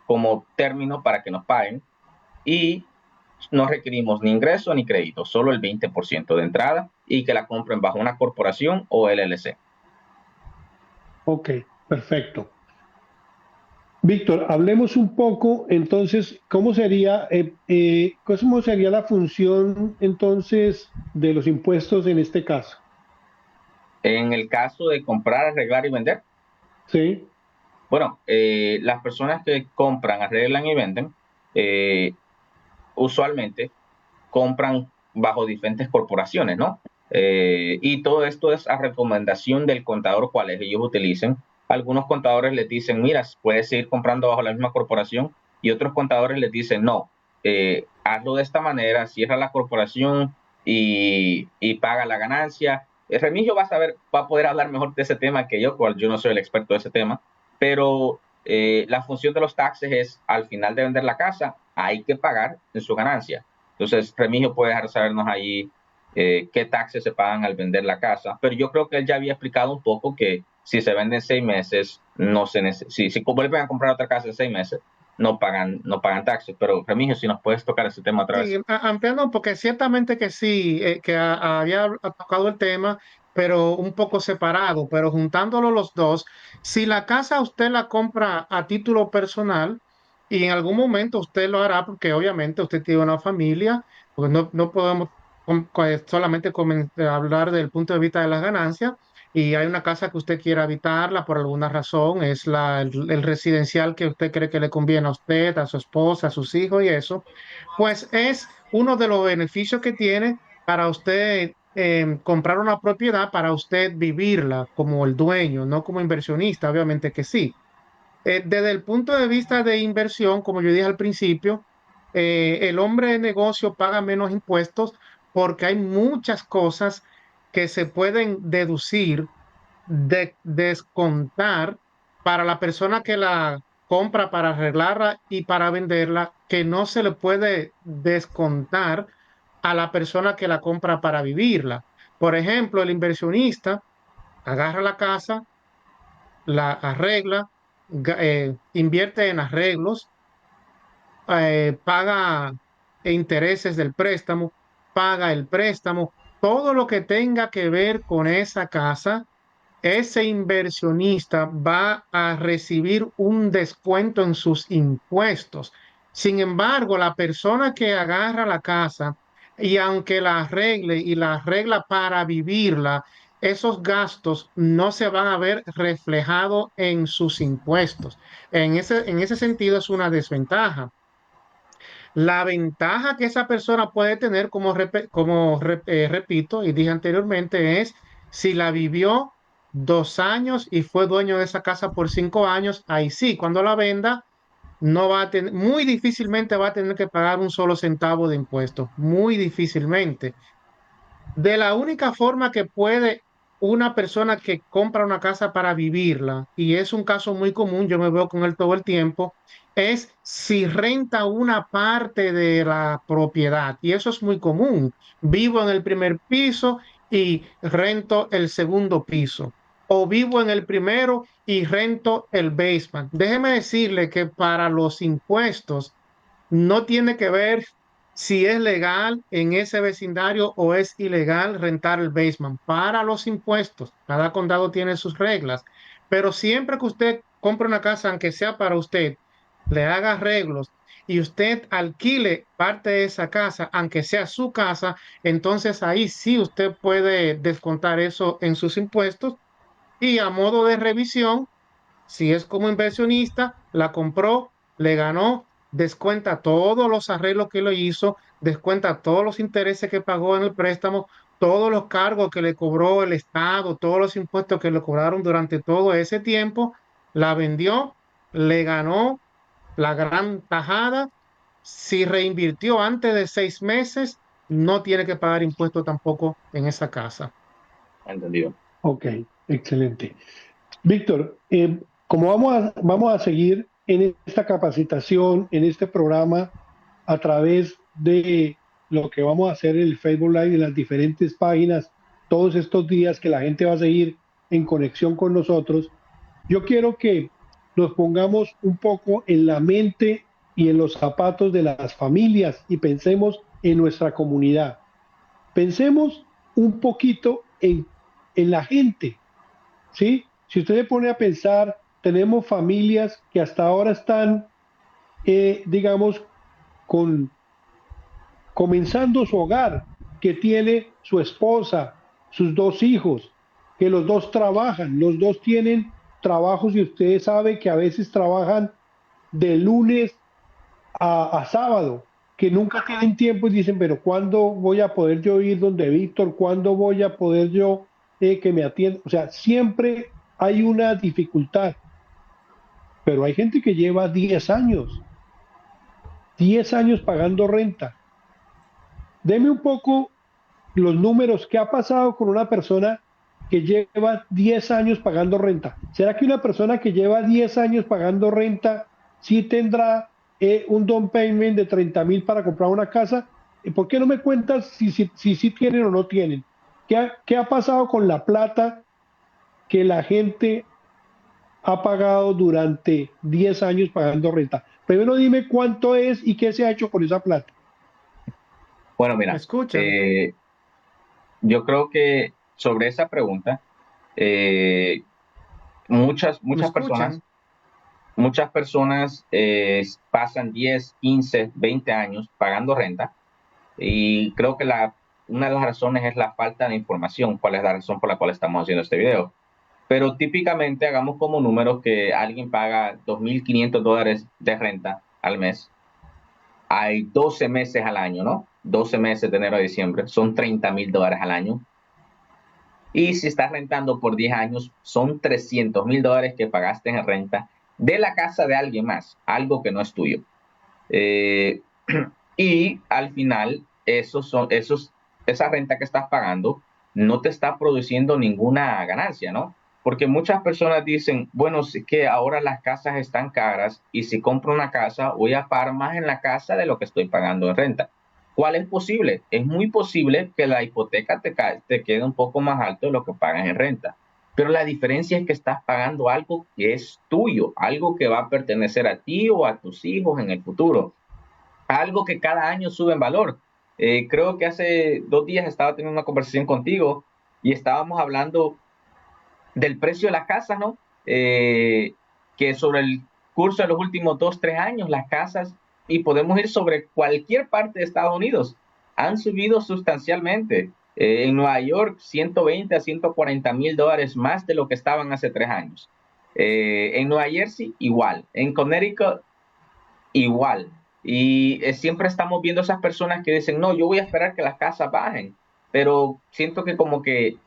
B: como término para que nos paguen, y no requerimos ni ingreso ni crédito, solo el 20% de entrada y que la compren bajo una corporación o LLC.
A: Ok, perfecto. Víctor, hablemos un poco entonces, ¿cómo sería la función entonces de los impuestos en este caso?
B: En el caso de comprar, arreglar y vender,
A: Sí,
B: bueno, las personas que compran, arreglan y venden, eh, usualmente compran bajo diferentes corporaciones, ¿no? Y todo esto es a recomendación del contador, cuales ellos utilicen. Algunos contadores les dicen, mira, puedes seguir comprando bajo la misma corporación, y otros contadores les dicen, no, hazlo de esta manera, cierra la corporación y paga la ganancia, Remigio va a poder hablar mejor de ese tema que yo, cual yo no soy el experto de ese tema, pero la función de los taxes es, al final de vender la casa, hay que pagar en su ganancia. Entonces, Remigio puede dejar sabernos ahí qué taxes se pagan al vender la casa, pero yo creo que él ya había explicado un poco que si se venden 6 meses, si vuelven a comprar otra casa en 6 meses, no pagan taxes. Pero Remigio, si nos puedes tocar ese tema otra vez.
C: Sí, ampliando, porque ciertamente que sí, que había tocado el tema, pero un poco separado, pero juntándolo los dos, si la casa usted la compra a título personal y en algún momento usted lo hará, porque obviamente usted tiene una familia, pues no podemos solamente hablar del punto de vista de las ganancias, y hay una casa que usted quiera habitarla por alguna razón, es el residencial que usted cree que le conviene a usted, a su esposa, a sus hijos y eso, pues es uno de los beneficios que tiene para usted comprar una propiedad, para usted vivirla como el dueño, no como inversionista, obviamente que sí. Desde el punto de vista de inversión, como yo dije al principio, el hombre de negocio paga menos impuestos porque hay muchas cosas que se pueden deducir, descontar para la persona que la compra para arreglarla y para venderla, que no se le puede descontar a la persona que la compra para vivirla. Por ejemplo, el inversionista agarra la casa, la arregla, invierte en arreglos, paga intereses del préstamo, paga el préstamo, todo lo que tenga que ver con esa casa, ese inversionista va a recibir un descuento en sus impuestos. Sin embargo, la persona que agarra la casa y aunque la arregle y la arregla para vivirla, esos gastos no se van a ver reflejados en sus impuestos. En ese sentido es una desventaja. La ventaja que esa persona puede tener, repito y dije anteriormente, es si la vivió 2 años y fue dueño de esa casa por 5 años, ahí sí, cuando la venda, no va a tener, muy difícilmente va a tener que pagar un solo centavo de impuestos, muy difícilmente. De la única forma que puede una persona que compra una casa para vivirla, y es un caso muy común, yo me veo con él todo el tiempo, es si renta una parte de la propiedad. Y eso es muy común. Vivo en el primer piso y rento el segundo piso. O vivo en el primero y rento el basement. Déjeme decirle que para los impuestos no tiene que ver si es legal en ese vecindario o es ilegal rentar el basement. Para los impuestos, cada condado tiene sus reglas, pero siempre que usted compre una casa, aunque sea para usted, le haga arreglos y usted alquile parte de esa casa, aunque sea su casa, entonces ahí sí usted puede descontar eso en sus impuestos y a modo de revisión, si es como inversionista, la compró, le ganó, descuenta todos los arreglos que lo hizo, descuenta todos los intereses que pagó en el préstamo, todos los cargos que le cobró el Estado, todos los impuestos que le cobraron durante todo ese tiempo, la vendió, le ganó la gran tajada. Si reinvirtió antes de 6 meses, no tiene que pagar impuestos tampoco en esa casa.
B: Entendido.
A: Ok, excelente. Víctor, como vamos a seguir en esta capacitación, en este programa, a través de lo que vamos a hacer en el Facebook Live y las diferentes páginas, todos estos días que la gente va a seguir en conexión con nosotros, yo quiero que nos pongamos un poco en la mente y en los zapatos de las familias y pensemos en nuestra comunidad. Pensemos un poquito en la gente. ¿Sí? Si usted se pone a pensar, tenemos familias que hasta ahora están, digamos, comenzando su hogar, que tiene su esposa, sus 2 hijos, que los dos trabajan, los dos tienen trabajos y usted sabe que a veces trabajan de lunes a sábado, que nunca tienen tiempo y dicen, pero ¿cuándo voy a poder yo ir donde Víctor? ¿Cuándo voy a poder yo que me atienda? O sea, siempre hay una dificultad, pero hay gente que lleva 10 años pagando renta. Deme un poco los números, ¿qué ha pasado con una persona que lleva 10 años pagando renta? ¿Será que una persona que lleva 10 años pagando renta sí tendrá un down payment de 30,000 para comprar una casa? ¿Por qué no me cuentas si tienen o no tienen? ¿Qué ha pasado con la plata que la gente ha pagado durante 10 años pagando renta? Primero dime cuánto es y qué se ha hecho con esa plata.
B: Bueno,
C: ¿Me
B: mira,
C: escuchan?
B: yo creo que sobre esa pregunta, eh, muchas,
C: ¿Me
B: muchas personas,
C: escuchan?
B: muchas personas pasan 10, 15, 20 años pagando renta y creo que una de las razones es la falta de información, cuál es la razón por la cual estamos haciendo este video. Pero típicamente hagamos como números que alguien paga $2,500 de renta al mes. Hay 12 meses al año, ¿no? 12 meses de enero a diciembre, son $30,000 al año. Y si estás rentando por 10 años, son $300,000 que pagaste en renta de la casa de alguien más, algo que no es tuyo. Eh, y al final, esa renta que estás pagando no te está produciendo ninguna ganancia, ¿no? Porque muchas personas dicen, bueno, sí que ahora las casas están caras y si compro una casa voy a pagar más en la casa de lo que estoy pagando en renta. ¿Cuál es posible? Es muy posible que la hipoteca te quede un poco más alto de lo que pagas en renta. Pero la diferencia es que estás pagando algo que es tuyo, algo que va a pertenecer a ti o a tus hijos en el futuro, algo que cada año sube en valor. Creo que hace 2 días estaba teniendo una conversación contigo y estábamos hablando del precio de las casas, ¿no? Que sobre el curso de los últimos 2, 3 años, las casas, y podemos ir sobre cualquier parte de Estados Unidos, han subido sustancialmente. En Nueva York, 120 a 140 mil dólares más de lo que estaban hace 3 años. En Nueva Jersey, igual. En Connecticut, igual. Y siempre estamos viendo esas personas que dicen, no, yo voy a esperar que las casas bajen. Pero siento que como que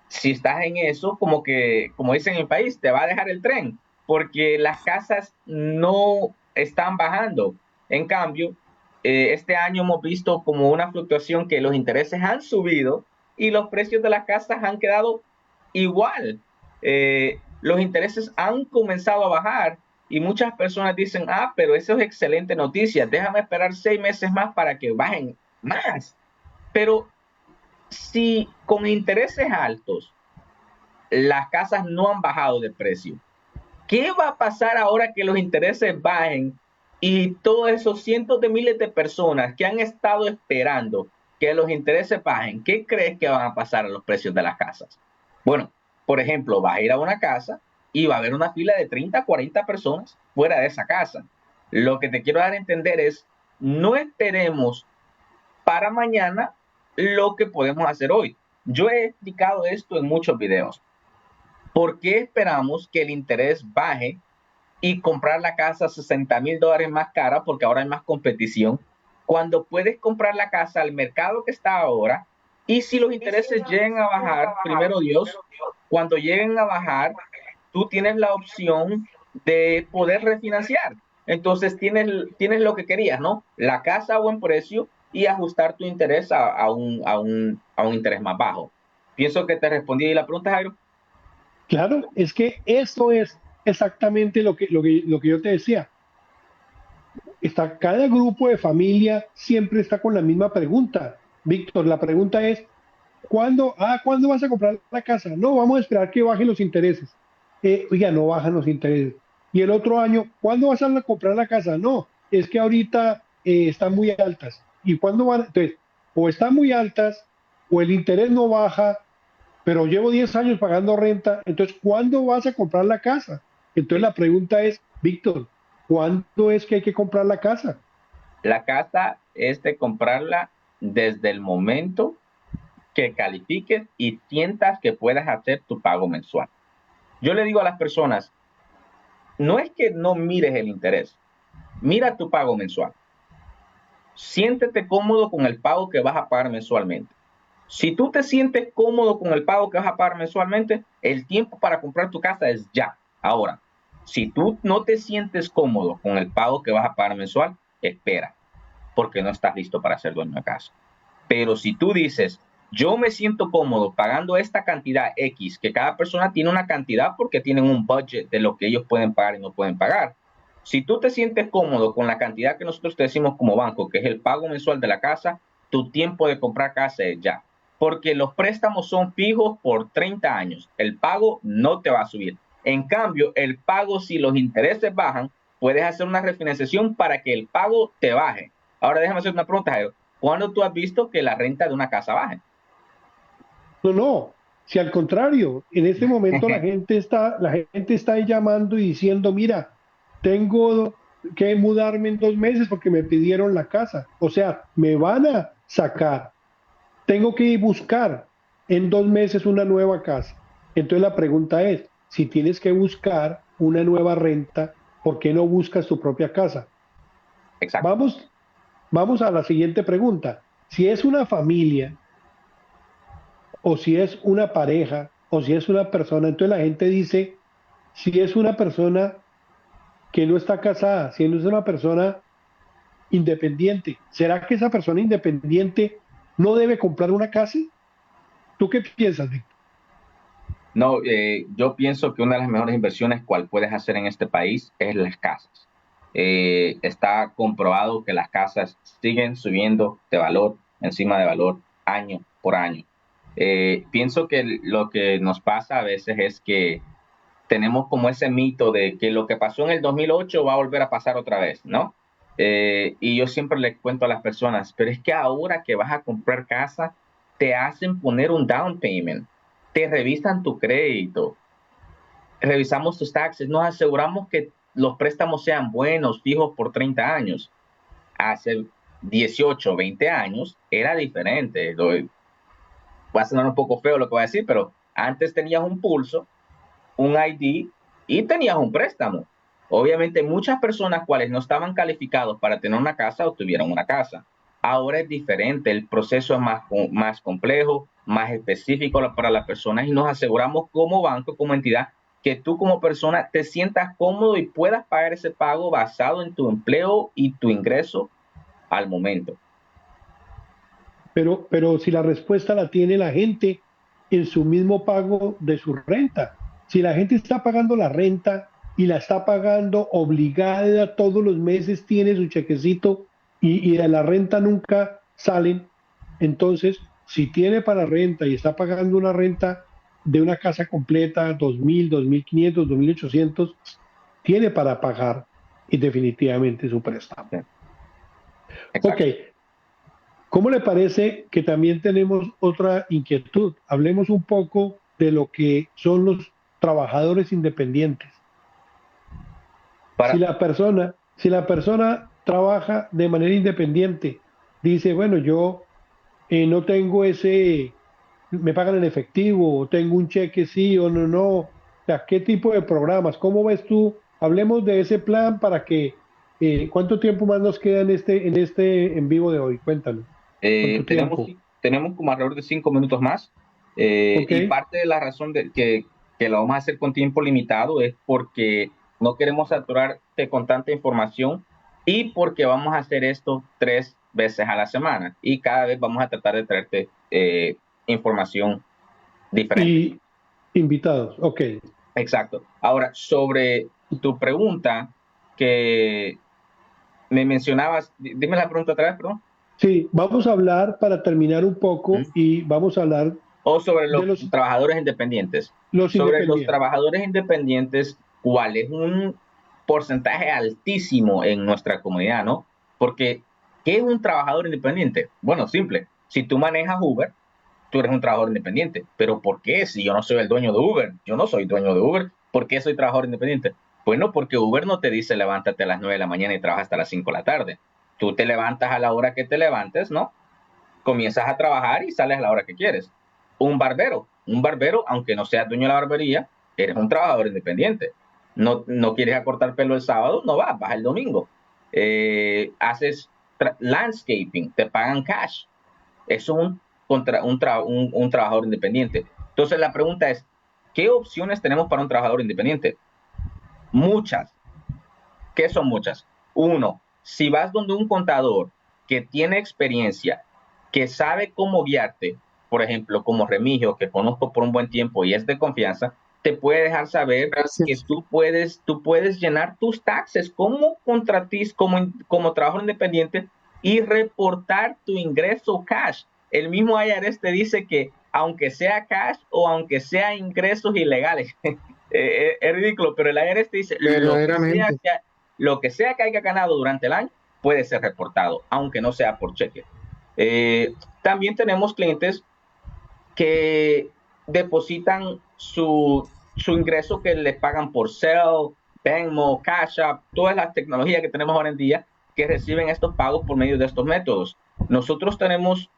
B: si estás en eso, como que, como dicen en el país, te va a dejar el tren, porque las casas no están bajando. En cambio, este año hemos visto como una fluctuación que los intereses han subido y los precios de las casas han quedado igual. Los intereses han comenzado a bajar y muchas personas dicen, ah, pero eso es excelente noticia, déjame esperar 6 meses más para que bajen más. Pero si con intereses altos las casas no han bajado de precio, ¿qué va a pasar ahora que los intereses bajen y todos esos cientos de miles de personas que han estado esperando que los intereses bajen? ¿Qué crees que van a pasar a los precios de las casas? Bueno, por ejemplo, vas a ir a una casa y va a haber una fila de 30, 40 personas fuera de esa casa. Lo que te quiero dar a entender es, no esperemos para mañana lo que podemos hacer hoy. Yo he explicado esto en muchos videos. ¿Por qué esperamos que el interés baje y comprar la casa a $60,000 más cara porque ahora hay más competición, cuando puedes comprar la casa al mercado que está ahora? Y si los intereses llegan a bajar, primero Dios, cuando lleguen a bajar, tú tienes la opción de poder refinanciar. Entonces tienes lo que querías, ¿no? La casa a buen precio y ajustar tu interés a un interés más bajo. Pienso que te respondí ahí la pregunta, Jairo.
A: Claro, es que eso es exactamente lo que yo te decía. Cada grupo de familia siempre está con la misma pregunta. Víctor, la pregunta es, ¿cuándo vas a comprar la casa? No, vamos a esperar que bajen los intereses. Oiga, no bajan los intereses. Y el otro año, ¿cuándo vas a comprar la casa? No, es que ahorita están muy altas. ¿Y cuándo van? Entonces, o están muy altas, o el interés no baja, pero llevo 10 años pagando renta, entonces, ¿cuándo vas a comprar la casa? Entonces
B: Sí.
A: la pregunta es, Víctor, ¿cuándo es que hay que comprar la casa?
B: La casa es de comprarla desde el momento que califiques y sientas que puedas hacer tu pago mensual. Yo le digo a las personas, no es que no mires el interés, mira tu pago mensual. Siéntete cómodo con el pago que vas a pagar mensualmente. Si tú te sientes cómodo con el pago que vas a pagar mensualmente, el tiempo para comprar tu casa es ya, ahora. Si tú no te sientes cómodo con el pago que vas a pagar mensual, espera, porque no estás listo para ser dueño de casa. Pero si tú dices, yo me siento cómodo pagando esta cantidad X, que cada persona tiene una cantidad porque tienen un budget de lo que ellos pueden pagar y no pueden pagar. Si tú te sientes cómodo con la cantidad que nosotros te decimos como banco, que es el pago mensual de la casa, tu tiempo de comprar casa es ya. Porque los préstamos son fijos por 30 años. El pago no te va a subir. En cambio, el pago, si los intereses bajan, puedes hacer una refinanciación para que el pago te baje. Ahora déjame hacer una pregunta, Jairo. ¿Cuándo tú has visto que la renta de una casa baje?
A: No, no, si al contrario, en este momento la gente está llamando y diciendo, mira, tengo que mudarme en 2 meses porque me pidieron la casa. O sea, me van a sacar. Tengo que ir buscar en 2 meses una nueva casa. Entonces la pregunta es, si tienes que buscar una nueva renta, ¿por qué no buscas tu propia casa?
B: Exacto.
A: Vamos a la siguiente pregunta. Si es una familia o si es una pareja, o si es una persona, entonces la gente dice, si es una persona que no está casada, si no es una persona independiente, ¿será que esa persona independiente no debe comprar una casa? ¿Tú qué piensas, Víctor?
B: No, yo pienso que una de las mejores inversiones cual puedes hacer en este país es las casas. Está comprobado que las casas siguen subiendo de valor encima de valor año por año. Pienso que lo que nos pasa a veces es que tenemos como ese mito de que lo que pasó en el 2008 va a volver a pasar otra vez, ¿no? Y yo siempre le cuento a las personas, pero es que ahora que vas a comprar casa, te hacen poner un down payment, te revisan tu crédito, revisamos tus taxes, nos aseguramos que los préstamos sean buenos, fijos por 30 años. Hace 18, 20 años era diferente. Va a sonar un poco feo lo que voy a decir, pero antes tenías un pulso, un ID y tenías un préstamo. Obviamente muchas personas cuales no estaban calificados para tener una casa obtuvieron una casa. Ahora es diferente, el proceso es más complejo, más específico para las personas y nos aseguramos como banco, como entidad, que tú como persona te sientas cómodo y puedas pagar ese pago basado en tu empleo y tu ingreso al momento.
A: Pero si la respuesta la tiene la gente en su mismo pago de su renta, si la gente está pagando la renta y la está pagando obligada todos los meses, tiene su chequecito y de la renta nunca salen, entonces si tiene para renta y está pagando una renta de una casa completa, 2.000, 2.500, 2.800, tiene para pagar y definitivamente su préstamo.
B: Sí,
A: Ok,
B: exacto.
A: ¿cómo le parece que también tenemos otra inquietud? Hablemos un poco de lo que son los trabajadores independientes. Si
B: Para,
A: la persona, si la persona trabaja de manera independiente, dice, bueno, yo no tengo me pagan en efectivo, o tengo un cheque sí o no, no. O sea, ¿qué tipo de programas? ¿Cómo ves tú? Hablemos de ese plan para que, ¿cuánto tiempo más nos queda en este en vivo de hoy? Cuéntanos, ¿cuánto
B: tenemos,
A: tiempo?
B: tenemos como alrededor de 5 minutos más
A: ¿Ok?
B: y parte de la razón de que lo vamos a hacer con tiempo limitado es porque no queremos saturarte con tanta información y porque vamos a hacer esto 3 veces a la semana y cada vez vamos a tratar de traerte información diferente.
A: Y invitados, ok.
B: Exacto. Ahora, sobre tu pregunta que me mencionabas, dime la pregunta otra vez, perdón.
A: Sí, vamos a hablar para terminar un poco
B: ¿Mm?
A: y vamos a hablar
B: O sobre
A: de
B: los
A: los,
B: trabajadores independientes.
A: los
B: Sobre los
A: independientes.
B: trabajadores independientes, ¿cuál es un porcentaje altísimo en nuestra comunidad, no? Porque, ¿qué es un trabajador independiente? Bueno, simple. Si tú manejas Uber, tú eres un trabajador independiente. Pero ¿por qué? Si yo no soy el dueño de Uber, yo no soy dueño de Uber, ¿por qué soy trabajador independiente? Bueno, porque Uber no te dice levántate a las 9 de la mañana y trabajas hasta las 5 de la tarde. Tú te levantas a la hora que te levantes, ¿no? Comienzas a trabajar y sales a la hora que quieres. Un barbero, aunque no seas dueño de la barbería, eres un trabajador independiente. No, no quieres acortar pelo el sábado, no vas el domingo. Haces landscaping, te pagan cash. Eso es un trabajador independiente. Entonces la pregunta es, ¿qué opciones tenemos para un trabajador independiente? Muchas. ¿Qué son muchas? Uno, si vas donde un contador que tiene experiencia, que sabe cómo guiarte, por ejemplo, como Remigio, que conozco por un buen tiempo y es de confianza, te puede dejar saber que
C: Gracias.
B: tú puedes llenar tus taxes como contratista, como trabajador independiente y reportar tu ingreso cash. El mismo IRS te dice que aunque sea cash o aunque sea ingresos ilegales, es ridículo, pero el IRS te dice
C: Verdaderamente.
B: lo que sea que haya ganado durante el año puede ser reportado, aunque no sea por cheque. También tenemos clientes que depositan su ingreso que les pagan por Zelle, Venmo, Cash App, todas las tecnologías que tenemos ahora en día que reciben estos pagos por medio de estos métodos. Nosotros tenemos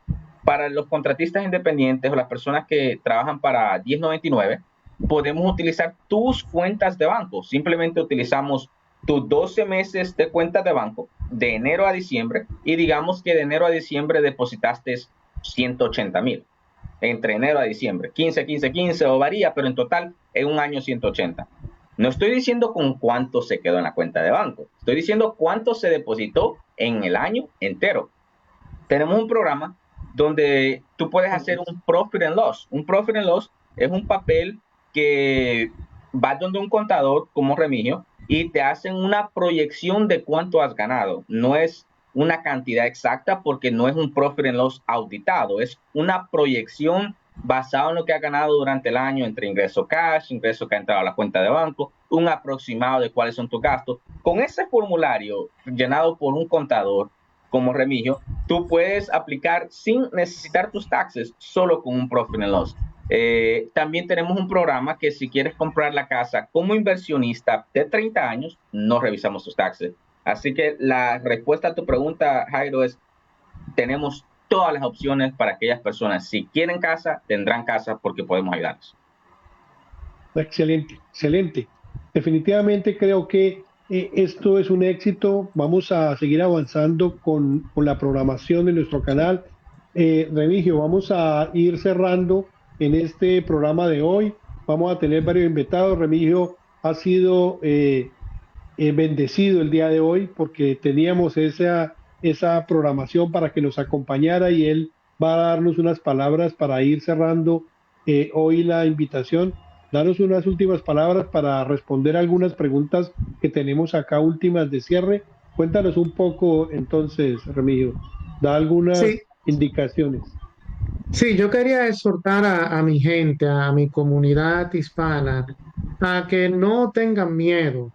B: para los contratistas independientes o las personas que trabajan para 1099, podemos utilizar tus cuentas de banco. Simplemente utilizamos tus 12 meses de cuentas de banco de enero a diciembre y digamos que de enero a diciembre depositaste 180,000 entre enero a diciembre, 15, 15, 15 o varía, pero en total en un año 180. No estoy diciendo con cuánto se quedó en la cuenta de banco, estoy diciendo cuánto se depositó en el año entero. Tenemos un programa donde tú puedes hacer un profit and loss. Un profit and loss es un papel que va donde un contador como Remigio y te hacen una proyección de cuánto has ganado. No es una cantidad exacta porque no es un profit and loss auditado, es una proyección basada en lo que has ganado durante el año entre ingreso cash, ingreso que ha entrado a la cuenta de banco, un aproximado de cuáles son tus gastos. Con ese formulario llenado por un contador como Remigio, tú puedes aplicar sin necesitar tus taxes, solo con un profit and loss. También tenemos un programa que si quieres comprar la casa como inversionista de 30 años, no revisamos tus taxes. Así que la respuesta a tu pregunta, Jairo, es tenemos todas las opciones para aquellas personas. Si quieren casa, tendrán casa porque podemos ayudarles.
A: Excelente, excelente. Definitivamente creo que esto es un éxito. Vamos a seguir avanzando con la programación de nuestro canal. Remigio, vamos a ir cerrando en este programa de hoy. Vamos a tener varios invitados. Remigio ha sido bendecido el día de hoy porque teníamos esa programación para que nos acompañara y él va a darnos unas palabras para ir cerrando hoy la invitación. Danos unas últimas palabras para responder algunas preguntas que tenemos acá últimas de cierre. Cuéntanos un poco entonces, Remigio. Da algunas
C: Sí,
A: indicaciones.
C: sí, yo quería exhortar a mi gente, a mi comunidad hispana, a que no tengan miedo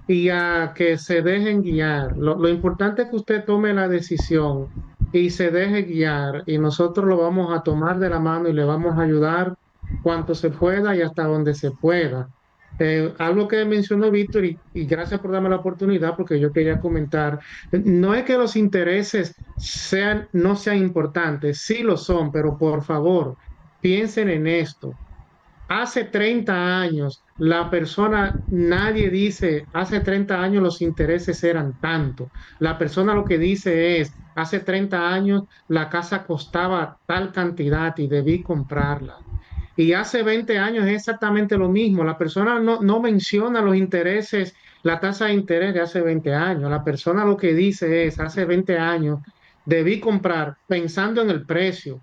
C: y a que se dejen guiar. Lo importante es que usted tome la decisión y se deje guiar y nosotros lo vamos a tomar de la mano y le vamos a ayudar cuanto se pueda y hasta donde se pueda. Algo que mencionó Víctor y gracias por darme la oportunidad porque yo quería comentar, no es que los intereses no sean importantes, sí lo son, pero por favor, piensen en esto. Hace 30 años, la persona, nadie dice, hace 30 años los intereses eran tanto. La persona lo que dice es, hace 30 años la casa costaba tal cantidad y debí comprarla. Y hace 20 años es exactamente lo mismo. La persona no menciona los intereses, la tasa de interés de hace 20 años. La persona lo que dice es, hace 20 años debí comprar pensando en el precio,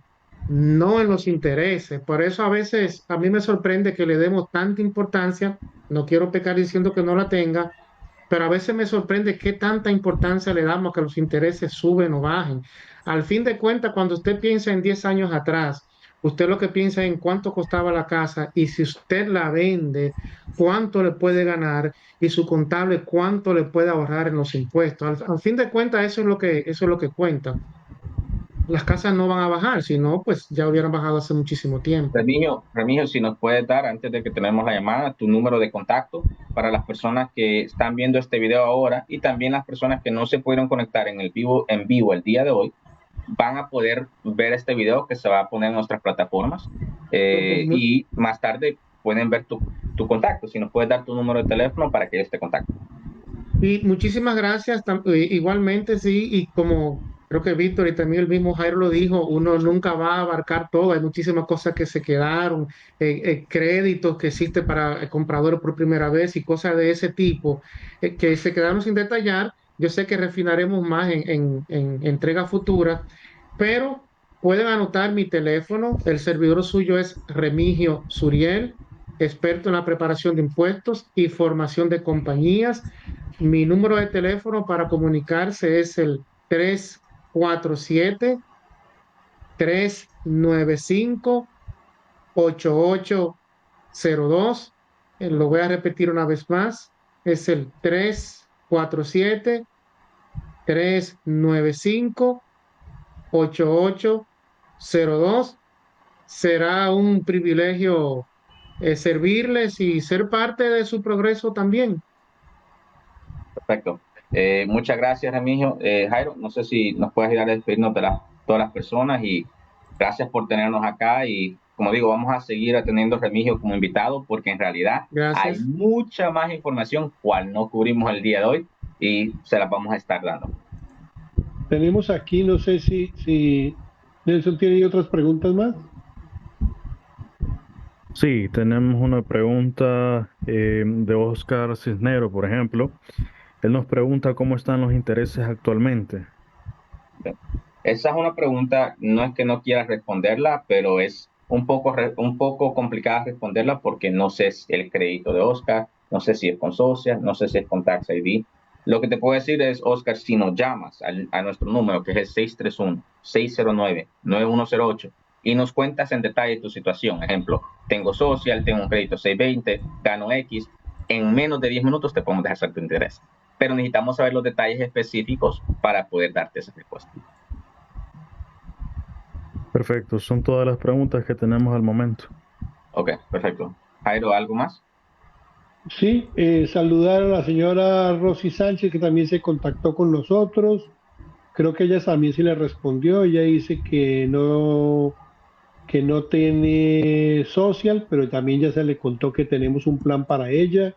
C: no en los intereses. Por eso a veces a mí me sorprende que le demos tanta importancia. No quiero pecar diciendo que no la tenga, pero a veces me sorprende qué tanta importancia le damos a que los intereses suben o bajen. Al fin de cuentas, cuando usted piensa en 10 años atrás, usted lo que piensa es en cuánto costaba la casa y si usted la vende, cuánto le puede ganar y su contable cuánto le puede ahorrar en los impuestos. Al fin de cuentas, eso es lo que cuenta. Las casas no van a bajar, si no, pues ya hubieran bajado hace muchísimo tiempo.
B: Remigio, si nos puedes dar, antes de que tenemos la llamada, tu número de contacto para las personas que están viendo este video ahora y también las personas que no se pudieron conectar en vivo el día de hoy, van a poder ver este video que se va a poner en nuestras plataformas y más tarde pueden ver tu contacto. Si nos puedes dar tu número de teléfono para que ellos te contacten.
C: Y muchísimas gracias. Igualmente, sí, y como creo que Víctor y también el mismo Jairo lo dijo, uno nunca va a abarcar todo. Hay muchísimas cosas que se quedaron, créditos que existen para compradores por primera vez y cosas de ese tipo que se quedaron sin detallar. Yo sé que refinaremos más en entregas futuras, pero pueden anotar mi teléfono. El servidor suyo es Remigio Suriel, experto en la preparación de impuestos y formación de compañías. Mi número de teléfono para comunicarse es el 347-395-8802. Lo voy a repetir una vez más. Es el 347-395-8802. Será un privilegio servirles y ser parte de su progreso también.
B: Perfecto. Muchas gracias, Remigio. Jairo, no sé si nos puedes ayudar a despedirnos de todas las personas y gracias por tenernos acá y como digo, vamos a seguir atendiendo a Remigio como invitado porque en realidad hay
C: Gracias.
B: mucha más información cual no cubrimos el día de hoy y se las vamos a estar dando.
A: Tenemos aquí, no sé si Nelson tiene otras preguntas más.
D: Sí, tenemos una pregunta de Oscar Cisnero, por ejemplo. Él nos pregunta cómo están los intereses actualmente.
B: Esa es una pregunta, no es que no quiera responderla, pero es un poco complicada responderla porque no sé si el crédito de Oscar, no sé si es con Social, no sé si es con Tax ID. Lo que te puedo decir es, Oscar, si nos llamas a nuestro número, que es el 631-609-9108, y nos cuentas en detalle tu situación, ejemplo, tengo Social, tengo un crédito 620, gano X, en menos de 10 minutos te podemos dejar tu interés. Pero necesitamos saber los detalles específicos para poder darte esa respuesta.
D: Perfecto, son todas las preguntas que tenemos al momento.
B: Ok, perfecto. Jairo, ¿algo más?
A: Sí, saludar a la señora Rosy Sánchez, que también se contactó con nosotros. Creo que ella también se le respondió. Ella dice que no tiene social, pero también ya se le contó que tenemos un plan para ella.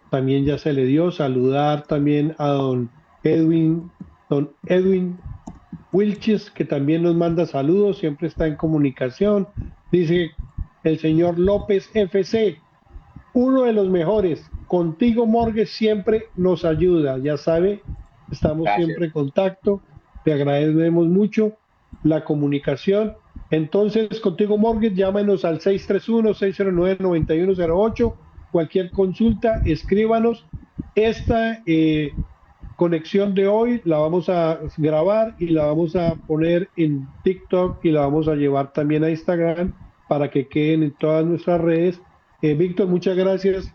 A: También ya se le dio. Saludar también a don Edwin Wilches, que también nos manda saludos, siempre está en comunicación. Dice el señor López FC, uno de los mejores. Contigo, Morgue, siempre nos ayuda. Ya sabe, estamos
B: Gracias.
A: siempre en contacto. Te agradecemos mucho la comunicación. Entonces, Contigo Morgue, llámenos al 631-609-9108. Cualquier consulta, escríbanos. Esta conexión de hoy la vamos a grabar y la vamos a poner en TikTok y la vamos a llevar también a Instagram para que queden en todas nuestras redes. Víctor, muchas gracias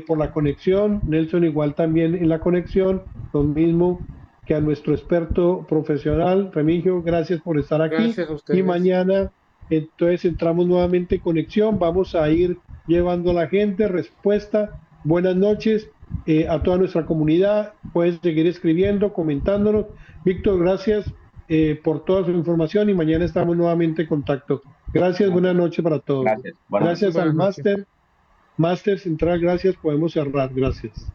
A: por la conexión. Nelson, igual también en la conexión. Lo mismo que a nuestro experto profesional, Remigio, gracias por estar aquí.
C: Gracias a ustedes.
A: Y mañana, entonces, entramos nuevamente en conexión. Vamos a ir llevando a la gente respuesta. Buenas noches a toda nuestra comunidad. Puedes seguir escribiendo, comentándonos. Víctor, gracias por toda su información y mañana estamos nuevamente en contacto. Gracias, buenas noches para todos.
B: Gracias.
A: Gracias al
C: Buenas noches.
A: Máster Central, gracias, podemos cerrar, gracias.